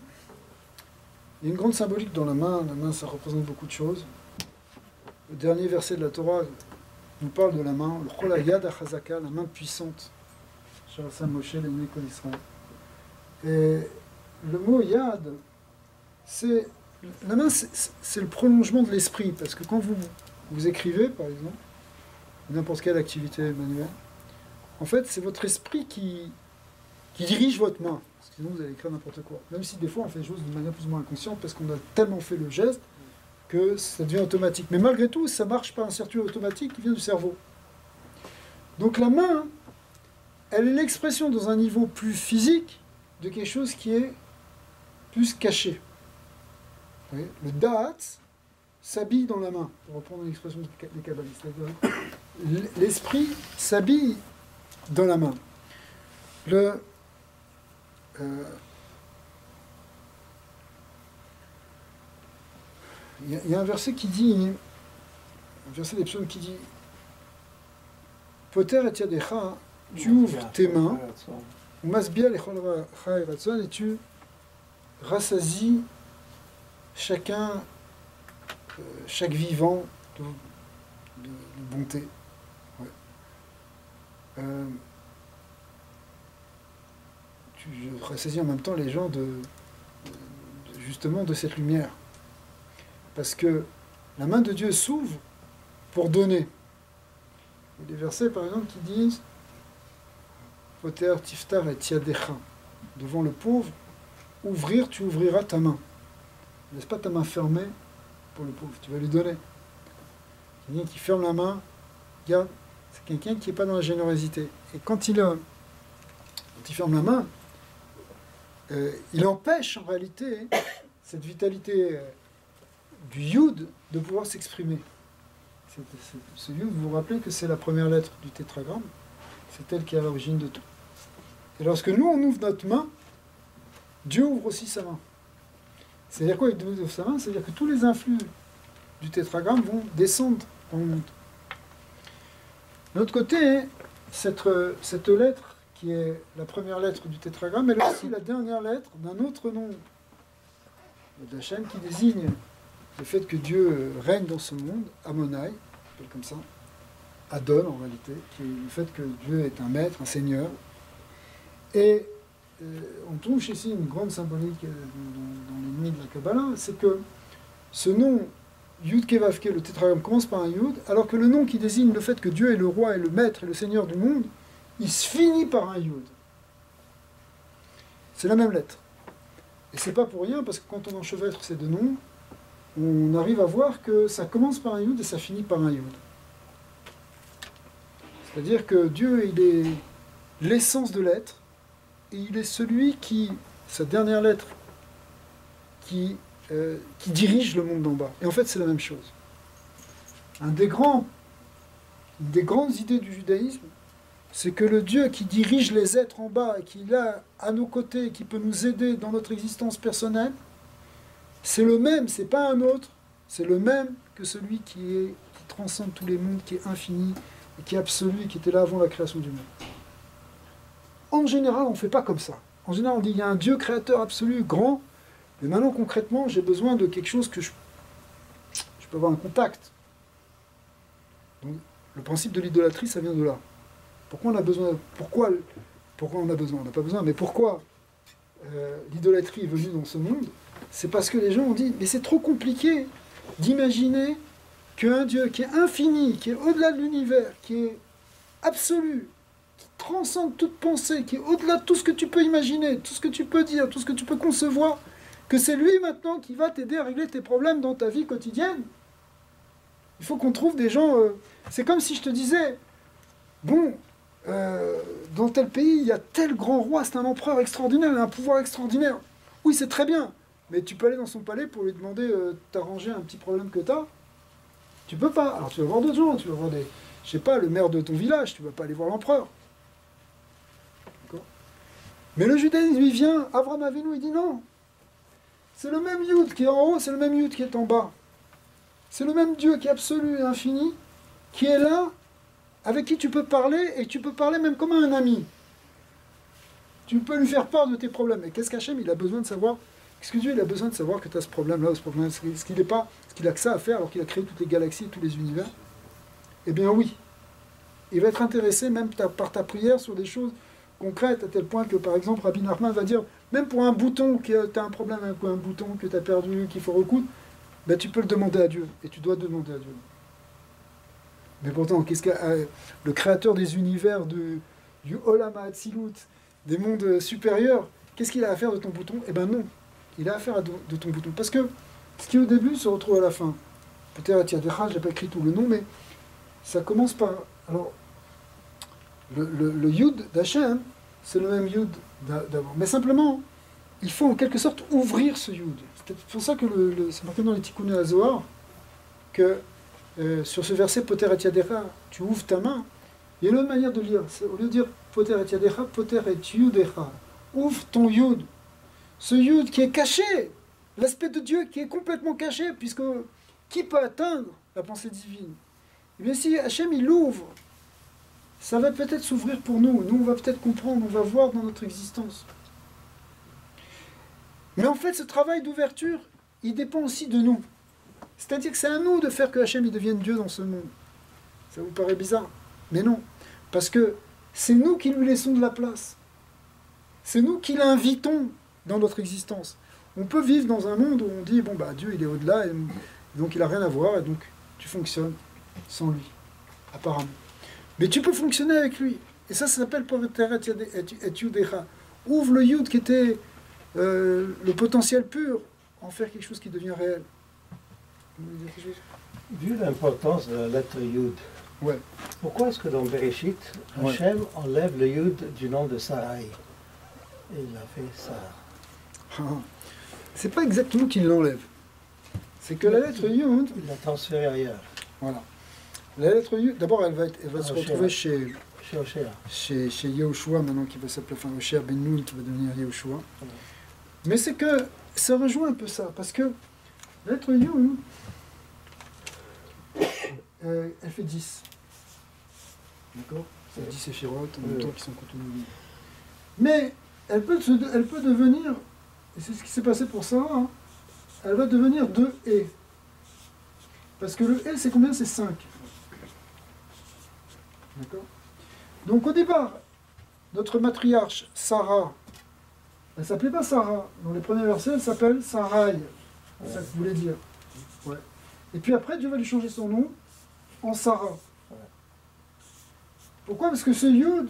il y a une grande symbolique dans la main. La main, ça représente beaucoup de choses. Le dernier verset de la Torah nous parle de la main, le Chol Yad HaChazaka, la main puissante. Sha'asa Moshe l'ennemi comme Israël. Et le mot Yad, la main, c'est le prolongement de l'esprit, parce que quand vous écrivez, par exemple, n'importe quelle activité manuelle, en fait, c'est votre esprit qui dirige votre main. Sinon, vous allez écrire n'importe quoi. Même si des fois, on fait des choses de manière plus ou moins inconsciente parce qu'on a tellement fait le geste que ça devient automatique. Mais malgré tout, ça marche par un circuit automatique qui vient du cerveau. Donc la main, elle est l'expression dans un niveau plus physique de quelque chose qui est plus caché. Vous voyez, le da'at s'habille dans la main, pour reprendre l'expression des kabbalistes. L'esprit s'habille dans la main. Il y a un verset qui dit, un verset des psaumes qui dit Poter et yadecha, tu ouvres tes mains, masbia lechol racha et ratzon, et tu rassasies chaque vivant de bonté. Ouais. Tu rassasies en même temps les gens justement de cette lumière. Parce que la main de Dieu s'ouvre pour donner. Il y a des versets, par exemple, qui disent Poter tiftar et yadecha. Devant le pauvre, ouvrir, tu ouvriras ta main. Ne laisse pas ta main fermée pour le pauvre, tu vas lui donner. Quelqu'un qui ferme la main, regarde, c'est quelqu'un qui n'est pas dans la générosité. Et quand il ferme la main, il empêche en réalité cette vitalité du yud de pouvoir s'exprimer. Ce yud, vous vous rappelez que c'est la première lettre du tétragramme, c'est elle qui est à l'origine de tout. Et lorsque nous, on ouvre notre main, Dieu ouvre aussi sa main. C'est-à-dire quoi, il ouvre sa main? C'est-à-dire que tous les influx du tétragramme vont descendre dans le monde. De l'autre côté, cette lettre, qui est la première lettre du tétragramme, elle est aussi la dernière lettre d'un autre nom d'Hachem qui désigne le fait que Dieu règne dans ce monde, Amonai, comme ça, Adon en réalité, qui est le fait que Dieu est un maître, un seigneur. Et on trouve ici une grande symbolique dans l'ennemi de la Kabbalah, c'est que ce nom Yud Kevavke, le tétragramme, commence par un Yud, alors que le nom qui désigne le fait que Dieu est le roi et le maître et le seigneur du monde, il se finit par un Yud. C'est la même lettre. Et c'est pas pour rien, parce que quand on enchevêtre ces deux noms, on arrive à voir que ça commence par un Yud et ça finit par un Yud. C'est-à-dire que Dieu, il est l'essence de l'être, et il est celui qui, sa dernière lettre, qui dirige le monde d'en bas. Et en fait, c'est la même chose. Une des grandes idées du judaïsme, c'est que le Dieu qui dirige les êtres en bas, et qui est là, à nos côtés, qui peut nous aider dans notre existence personnelle, c'est le même, c'est pas un autre, c'est le même que celui qui transcende tous les mondes, qui est infini, et qui est absolu, et qui était là avant la création du monde. En général, on ne fait pas comme ça. En général, on dit il y a un Dieu créateur absolu, grand, mais maintenant, concrètement, j'ai besoin de quelque chose que je peux avoir un contact. Donc, le principe de l'idolâtrie, ça vient de là. Pourquoi on a besoin? Pourquoi on a besoin? On n'a pas besoin, mais pourquoi l'idolâtrie est venue dans ce monde? C'est parce que les gens ont dit, mais c'est trop compliqué d'imaginer qu'un Dieu qui est infini, qui est au-delà de l'univers, qui est absolu, qui transcende toute pensée, qui est au-delà de tout ce que tu peux imaginer, tout ce que tu peux dire, tout ce que tu peux concevoir, que c'est lui maintenant qui va t'aider à régler tes problèmes dans ta vie quotidienne. Il faut qu'on trouve des gens... c'est comme si je te disais, bon, dans tel pays, il y a tel grand roi, c'est un empereur extraordinaire, il a un pouvoir extraordinaire. Oui, c'est très bien, mais tu peux aller dans son palais pour lui demander t'arranger un petit problème que t'as. Tu peux pas. Alors tu vas voir d'autres gens, tu vas voir je sais pas, le maire de ton village, tu vas pas aller voir l'empereur. D'accord ? Mais le judaïsme, il vient, Avraham Avinu, il dit non. C'est le même Yud qui est en haut, c'est le même Yud qui est en bas. C'est le même Dieu qui est absolu et infini, qui est là, avec qui tu peux parler, et tu peux parler même comme à un ami. Tu peux lui faire part de tes problèmes. Et qu'est-ce qu'Hachem, il a besoin de savoir? Qu'est-ce que Dieu, il a besoin de savoir que tu as ce problème-là, ce problème-là? Est-ce qu'il a que ça à faire alors qu'il a créé toutes les galaxies et tous les univers? Eh bien oui. Il va être intéressé même par ta prière sur des choses concrètes, à tel point que, par exemple, Rabbi Nachman va dire, même pour un bouton, que tu as un problème avec un bouton que tu as perdu, qu'il faut recoudre, ben, tu peux le demander à Dieu, et tu dois demander à Dieu. Mais pourtant, le créateur des univers, du Olam Hatzilut, des mondes supérieurs, qu'est-ce qu'il a à faire de ton bouton? Eh ben non, il a affaire de ton bouton. Parce que ce qui est au début se retrouve à la fin. Peut-être il y a des rages, je n'ai pas écrit tout le nom, mais ça commence par... Alors, le Yud d'Hachem, c'est le même Yud d'avant. Mais simplement, il faut en quelque sorte ouvrir ce Yud. C'est pour ça que c'est marqué dans les Tikkun HaZohar que sur ce verset, Poter et Yadecha, tu ouvres ta main. Il y a une autre manière de lire. Au lieu de dire Poter et Yadecha, Poter et Yudecha. Ouvre ton Yud. Ce Yud qui est caché. L'aspect de Dieu qui est complètement caché, puisque qui peut atteindre la pensée divine? Eh bien, si Hachem il l'ouvre, ça va peut-être s'ouvrir pour nous. Nous, on va peut-être comprendre, on va voir dans notre existence. Mais en fait, ce travail d'ouverture, il dépend aussi de nous. C'est-à-dire que c'est à nous de faire que Hachem il devienne Dieu dans ce monde. Ça vous paraît bizarre? Mais non. Parce que c'est nous qui lui laissons de la place. C'est nous qui l'invitons dans notre existence. On peut vivre dans un monde où on dit, bon, bah, Dieu, il est au-delà, et donc il n'a rien à voir, et donc tu fonctionnes sans lui, apparemment. Mais tu peux fonctionner avec lui. Et ça s'appelle Poter et Yudecha. Ouvre le Yud qui était le potentiel pur, en faire quelque chose qui devient réel. Vu l'importance de la lettre Yud, Ouais. pourquoi est-ce que dans Bereshit, Hachem enlève le Yud du nom de Sarai? Et il a fait Sarah. C'est pas exactement qu'il l'enlève. C'est que la lettre Yud, Il l'a transféré ailleurs, voilà. La lettre Yud, d'abord elle va se retrouver chez Oshéa. chez Yehoshua, maintenant qui va s'appeler, enfin Oshéa Ben Nun qui va devenir Yehoshua. Mais c'est que ça rejoint un peu ça, parce que la lettre Yud, elle fait 10. D'accord? C'est 10 éphirotes en même temps qui sont continues. Mais elle peut devenir, et c'est ce qui s'est passé pour Sarah, hein, elle va devenir 2 et. Parce que le et c'est combien? C'est 5. D'accord? Donc au départ, notre matriarche, Sarah, elle ne s'appelait pas Sarah. Dans les premiers versets, elle s'appelle Sarai. C'est ça que vous voulez dire. Ouais. Et puis après, Dieu va lui changer son nom en Sarah. Pourquoi? Parce que ce Yud,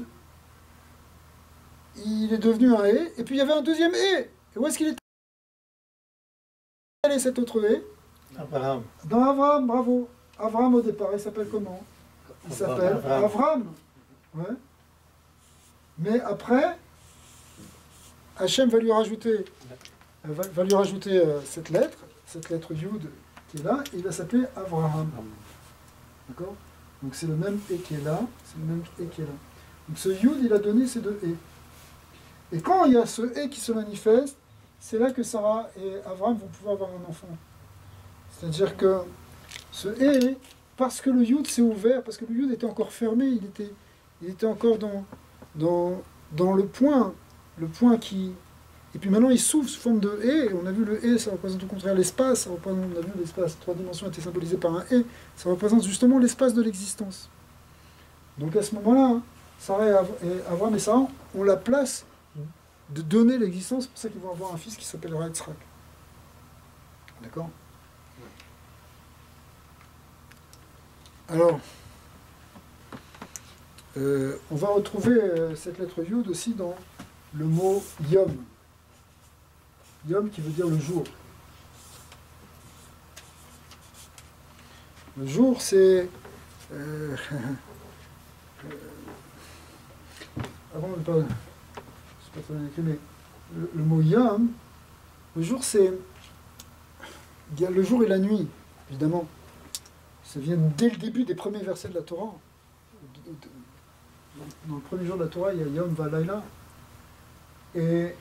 il est devenu un et, et puis il y avait un deuxième et. Et où est-ce qu'il était? Quel est cet autre et? Abraham. Dans Avram, bravo. Avram au départ, il s'appelle comment? Il s'appelle Avram. Ouais. Mais après, Hachem va lui rajouter, cette lettre Yud qui est là, et il va s'appeler Avraham. D'accord? Donc c'est le même et qui est là, c'est le même et qui est là. Donc ce Yud, il a donné ces 2 et. Et quand il y a ce et qui se manifeste, c'est là que Sarah et Avraham vont pouvoir avoir un enfant. C'est-à-dire que ce et, parce que le Yud s'est ouvert, parce que le Yud était encore fermé, il était encore dans le point qui... Et puis maintenant il s'ouvre sous forme de et, on a vu le et, ça représente au contraire l'espace, on a vu l'espace, 3 dimensions étaient symbolisées par un et, ça représente justement l'espace de l'existence. Donc à ce moment-là, Sarah et Abraham et Sarah ont la place de donner l'existence, c'est pour ça qu'ils vont avoir un fils qui s'appellera Yitzhak. D'accord? Alors, on va retrouver cette lettre Yud aussi dans le mot Yom. Yom qui veut dire le jour. Le jour, c'est... avant de pas... Je sais pas très bien écrit, mais le mot Yom, le jour, c'est... Il y a le jour et la nuit, évidemment. Ça vient dès le début des premiers versets de la Torah. Dans le premier jour de la Torah, il y a Yom Valayla. Et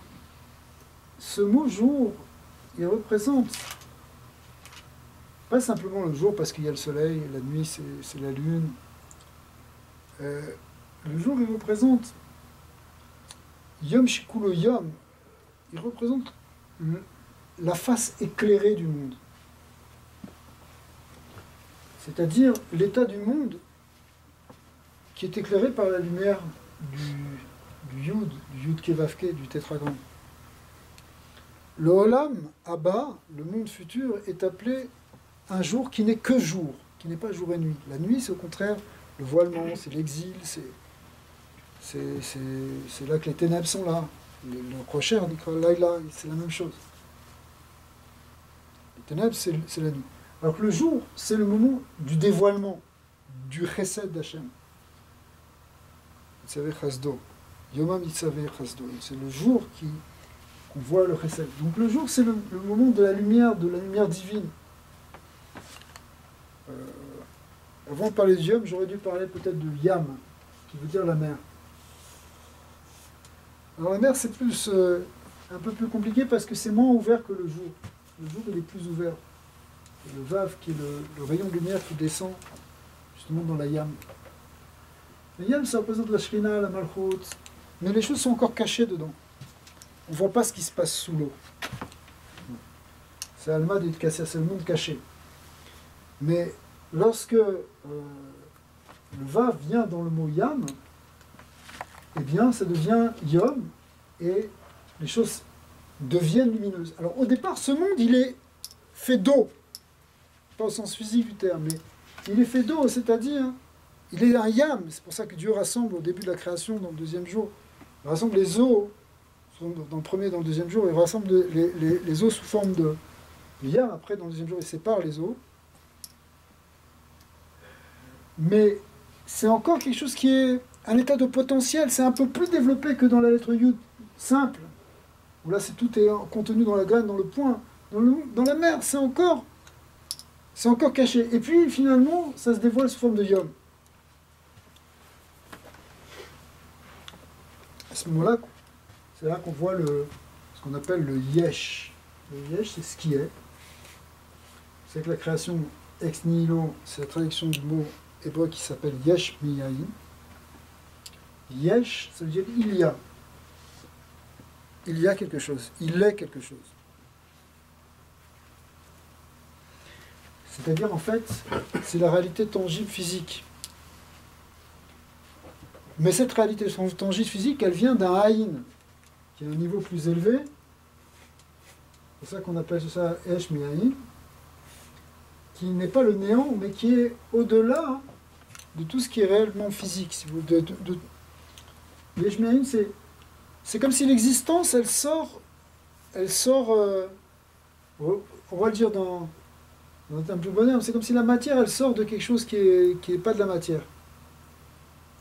ce mot jour, il représente pas simplement le jour parce qu'il y a le soleil, la nuit c'est la lune. Le jour, il représente Yom Shikulo Yom. Il représente la face éclairée du monde. C'est-à-dire l'état du monde qui est éclairé par la lumière du Yud Kevavke, du tétragramme. Le Olam, Abba, le monde futur, est appelé un jour qui n'est que jour, qui n'est pas jour et nuit. La nuit, c'est au contraire le voilement, c'est l'exil, c'est là que les ténèbres sont là. Le Rocher dit que Laïla, c'est la même chose. Les ténèbres, c'est la nuit. Alors que le jour, c'est le moment du dévoilement, du chesed d'Hachem. Itzavé chasdo. Yomam Itzavé chasdo. C'est le jour qu'on voit le chesed. Donc le jour, c'est le moment de la lumière divine. Avant de parler de Yom, j'aurais dû parler peut-être de Yam, qui veut dire la mer. Alors la mer, c'est plus un peu plus compliqué parce que c'est moins ouvert que le jour. Le jour, il est plus ouvert. Le Vav, qui est le rayon de lumière qui descend justement dans la Yam. La Yam, ça représente la Shrina, la Malchut, mais les choses sont encore cachées dedans. On ne voit pas ce qui se passe sous l'eau. C'est Alma d'Idkassia, c'est le monde caché. Mais lorsque le Vav vient dans le mot Yam, eh bien, ça devient Yom, et les choses deviennent lumineuses. Alors, au départ, ce monde, il est fait d'eau, pas au sens physique du terme, mais il est fait d'eau, c'est-à-dire, il est un Yam. C'est pour ça que Dieu rassemble au début de la création, dans le deuxième jour, il rassemble les eaux, dans le premier et dans le deuxième jour, il rassemble les eaux sous forme de Yam. Après, dans le deuxième jour, il sépare les eaux. Mais c'est encore quelque chose qui est un état de potentiel, c'est un peu plus développé que dans la lettre Yud simple, où là tout est contenu dans la graine, dans le point. Dans la mer, c'est encore caché. Et puis finalement, ça se dévoile sous forme de Yom. À ce moment-là, c'est là qu'on voit ce qu'on appelle le Yesh. Le Yesh, c'est ce qui est. C'est que la création ex nihilo, c'est la traduction du mot hébreu qui s'appelle Yesh Miyain. Yesh, ça veut dire il y a. Il y a quelque chose. Il est quelque chose. C'est-à-dire, en fait, c'est la réalité tangible physique. Mais cette réalité tangible physique, elle vient d'un Haïn, qui est un niveau plus élevé. C'est pour ça qu'on appelle ça Yesh Miyain, qui n'est pas le néant, mais qui est au-delà de tout ce qui est réellement physique. Si vous, Yesh Miyain, c'est comme si l'existence, elle sort, on va le dire dans un terme plus bonheur, c'est comme si la matière, elle sort de quelque chose qui est pas de la matière,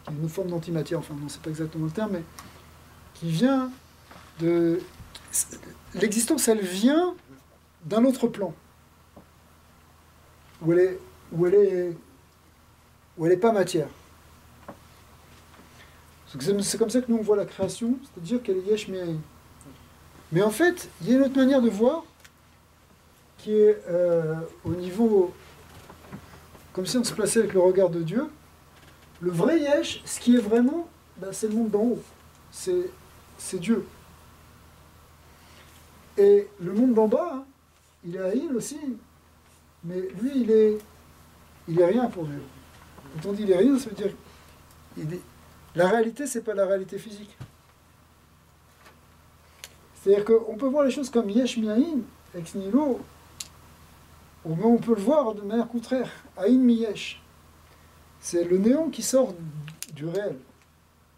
qui est une forme d'antimatière, enfin non, c'est pas exactement le terme, mais qui vient de... L'existence, elle vient d'un autre plan, où elle est pas matière. C'est comme ça que nous on voit la création, c'est-à-dire qu'elle est Yesh Miyain. Mais en fait, il y a une autre manière de voir qui est au niveau, comme si on se plaçait avec le regard de Dieu. Le vrai Yesh, ce qui est vraiment, c'est le monde d'en haut. C'est Dieu. Et le monde d'en bas, il est Haïl aussi, mais lui, il est rien pour Dieu. Quand on dit il est rien, ça veut dire la réalité, c'est pas la réalité physique. C'est-à-dire qu'on peut voir les choses comme Yesh Miyain, ex nihilo, mais on peut le voir de manière contraire. Aïn Miyesh. C'est le néant qui sort du réel.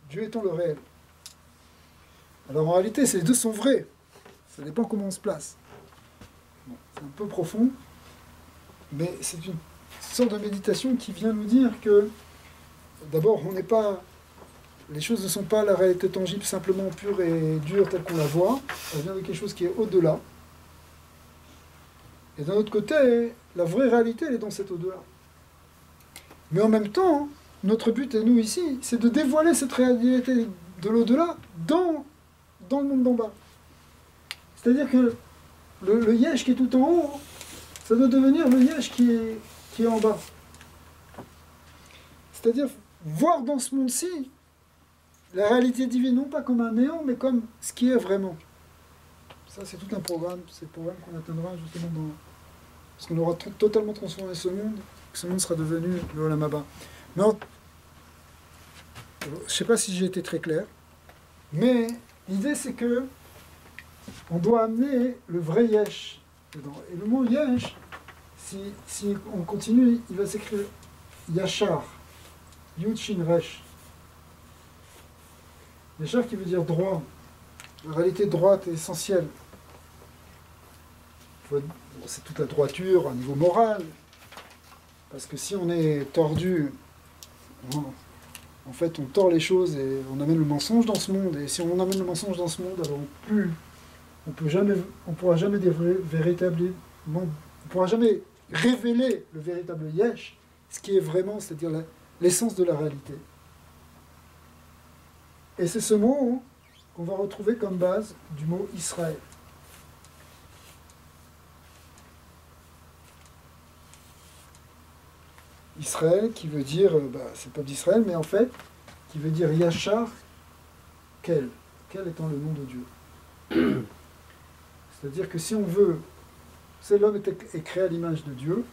Dieu étant le réel. Alors en réalité, les deux sont vrais. Ça dépend comment on se place. Bon, c'est un peu profond, mais c'est une sorte de méditation qui vient nous dire que, d'abord, les choses ne sont pas la réalité tangible, simplement pure et dure telle qu'on la voit. Elle vient de quelque chose qui est au-delà. Et d'un autre côté, la vraie réalité, elle est dans cet au-delà. Mais en même temps, notre but, et nous ici, c'est de dévoiler cette réalité de l'au-delà dans le monde d'en bas. C'est-à-dire que le Yesh qui est tout en haut, ça doit devenir le Yesh qui est en bas. C'est-à-dire voir dans ce monde-ci la réalité divine, non pas comme un néant, mais comme ce qui est vraiment. Ça, c'est tout un programme. C'est le programme qu'on atteindra justement parce qu'on aura totalement transformé ce monde, que ce monde sera devenu le Olam Haba. Mais je ne sais pas si j'ai été très clair, mais l'idée, c'est que on doit amener le vrai Yesh dedans. Et le mot Yesh, si on continue, il va s'écrire Yachar, Yud Shin Resh. Yachar qui veut dire droit. La réalité droite est essentielle. C'est toute la droiture au niveau moral. Parce que si on est tordu, en fait, on tord les choses et on amène le mensonge dans ce monde. Et si on amène le mensonge dans ce monde, alors on pourra jamais révéler le véritable yesh, ce qui est vraiment, c'est-à-dire l'essence de la réalité. Et c'est ce mot qu'on va retrouver comme base du mot Israël. Israël qui veut dire, c'est le peuple d'Israël, mais en fait, qui veut dire Yachar, quel étant le nom de Dieu. C'est-à-dire que si on veut, c'est l'homme est créé à l'image de Dieu,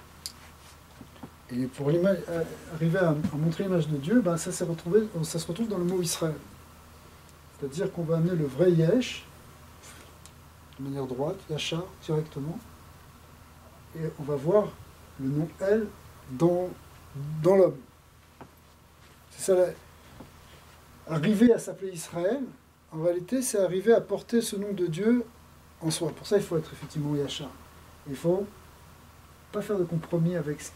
et pour arriver à montrer l'image de Dieu, ça se retrouve dans le mot Israël. C'est-à-dire qu'on va amener le vrai Yesh, de manière droite, Yachar, directement, et on va voir le nom El dans l'homme. C'est ça, arriver à s'appeler Israël, en réalité, c'est arriver à porter ce nom de Dieu en soi. Pour ça, il faut être effectivement Yachar. Il ne faut pas faire de compromis avec ce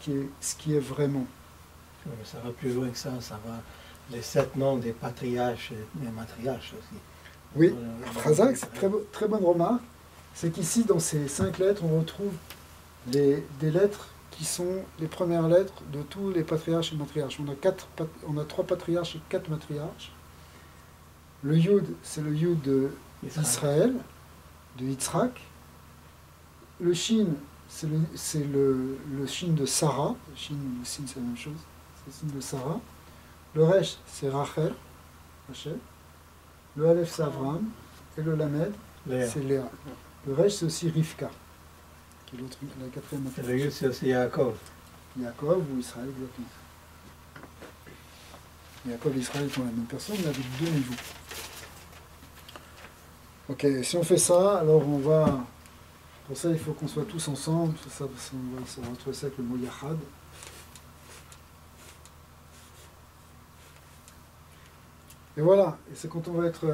qui est vraiment. Oui, mais ça va plus loin que ça va les 7 noms des patriarches et des matriarches aussi. Oui, Razak, c'est très bonne remarque. C'est qu'ici, dans ces 5 lettres, on retrouve des lettres qui sont les premières lettres de tous les patriarches et matriarches. On a 3 patriarches et 4 matriarches. Le Yud, c'est le Yud d'Israël, de Yitzhak. Le Shin, c'est le Shin de Sarah. Le Shin et le Sin, c'est la même chose. C'est le Shin de Sarah. Le Resh, c'est Rachel. Le Aleph, c'est Avraham. Et le Lamed, c'est Léa. Le Resh, c'est aussi Rivka, qui est la 4e matriarche. Le Yud, c'est aussi Yaakov. Yaakov ou Israël, exactement. Yaakov et Israël sont la même personne, mais avec 2 niveaux. Ok, si on fait ça, alors on va... Pour ça, il faut qu'on soit tous ensemble. On va retrouver ça avec le mot Yachad. Et voilà, et c'est quand on va être...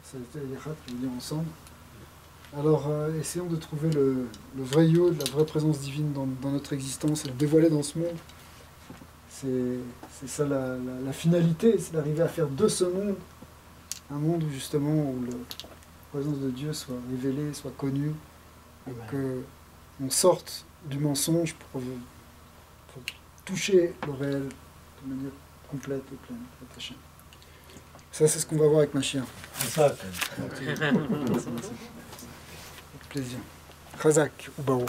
ça a été Yachad qui veut dire ensemble. Alors, essayons de trouver le vrai Yod, la vraie présence divine dans notre existence et le dévoiler dans ce monde. C'est ça la finalité, c'est d'arriver à faire de ce monde un monde justement où la présence de Dieu soit révélée, soit connue, et qu'on sorte du mensonge pour toucher le réel de manière complète et pleine. Ça, c'est ce qu'on va voir avec Mashiach. C'est ça. Avec plaisir. Chazak ou Baour.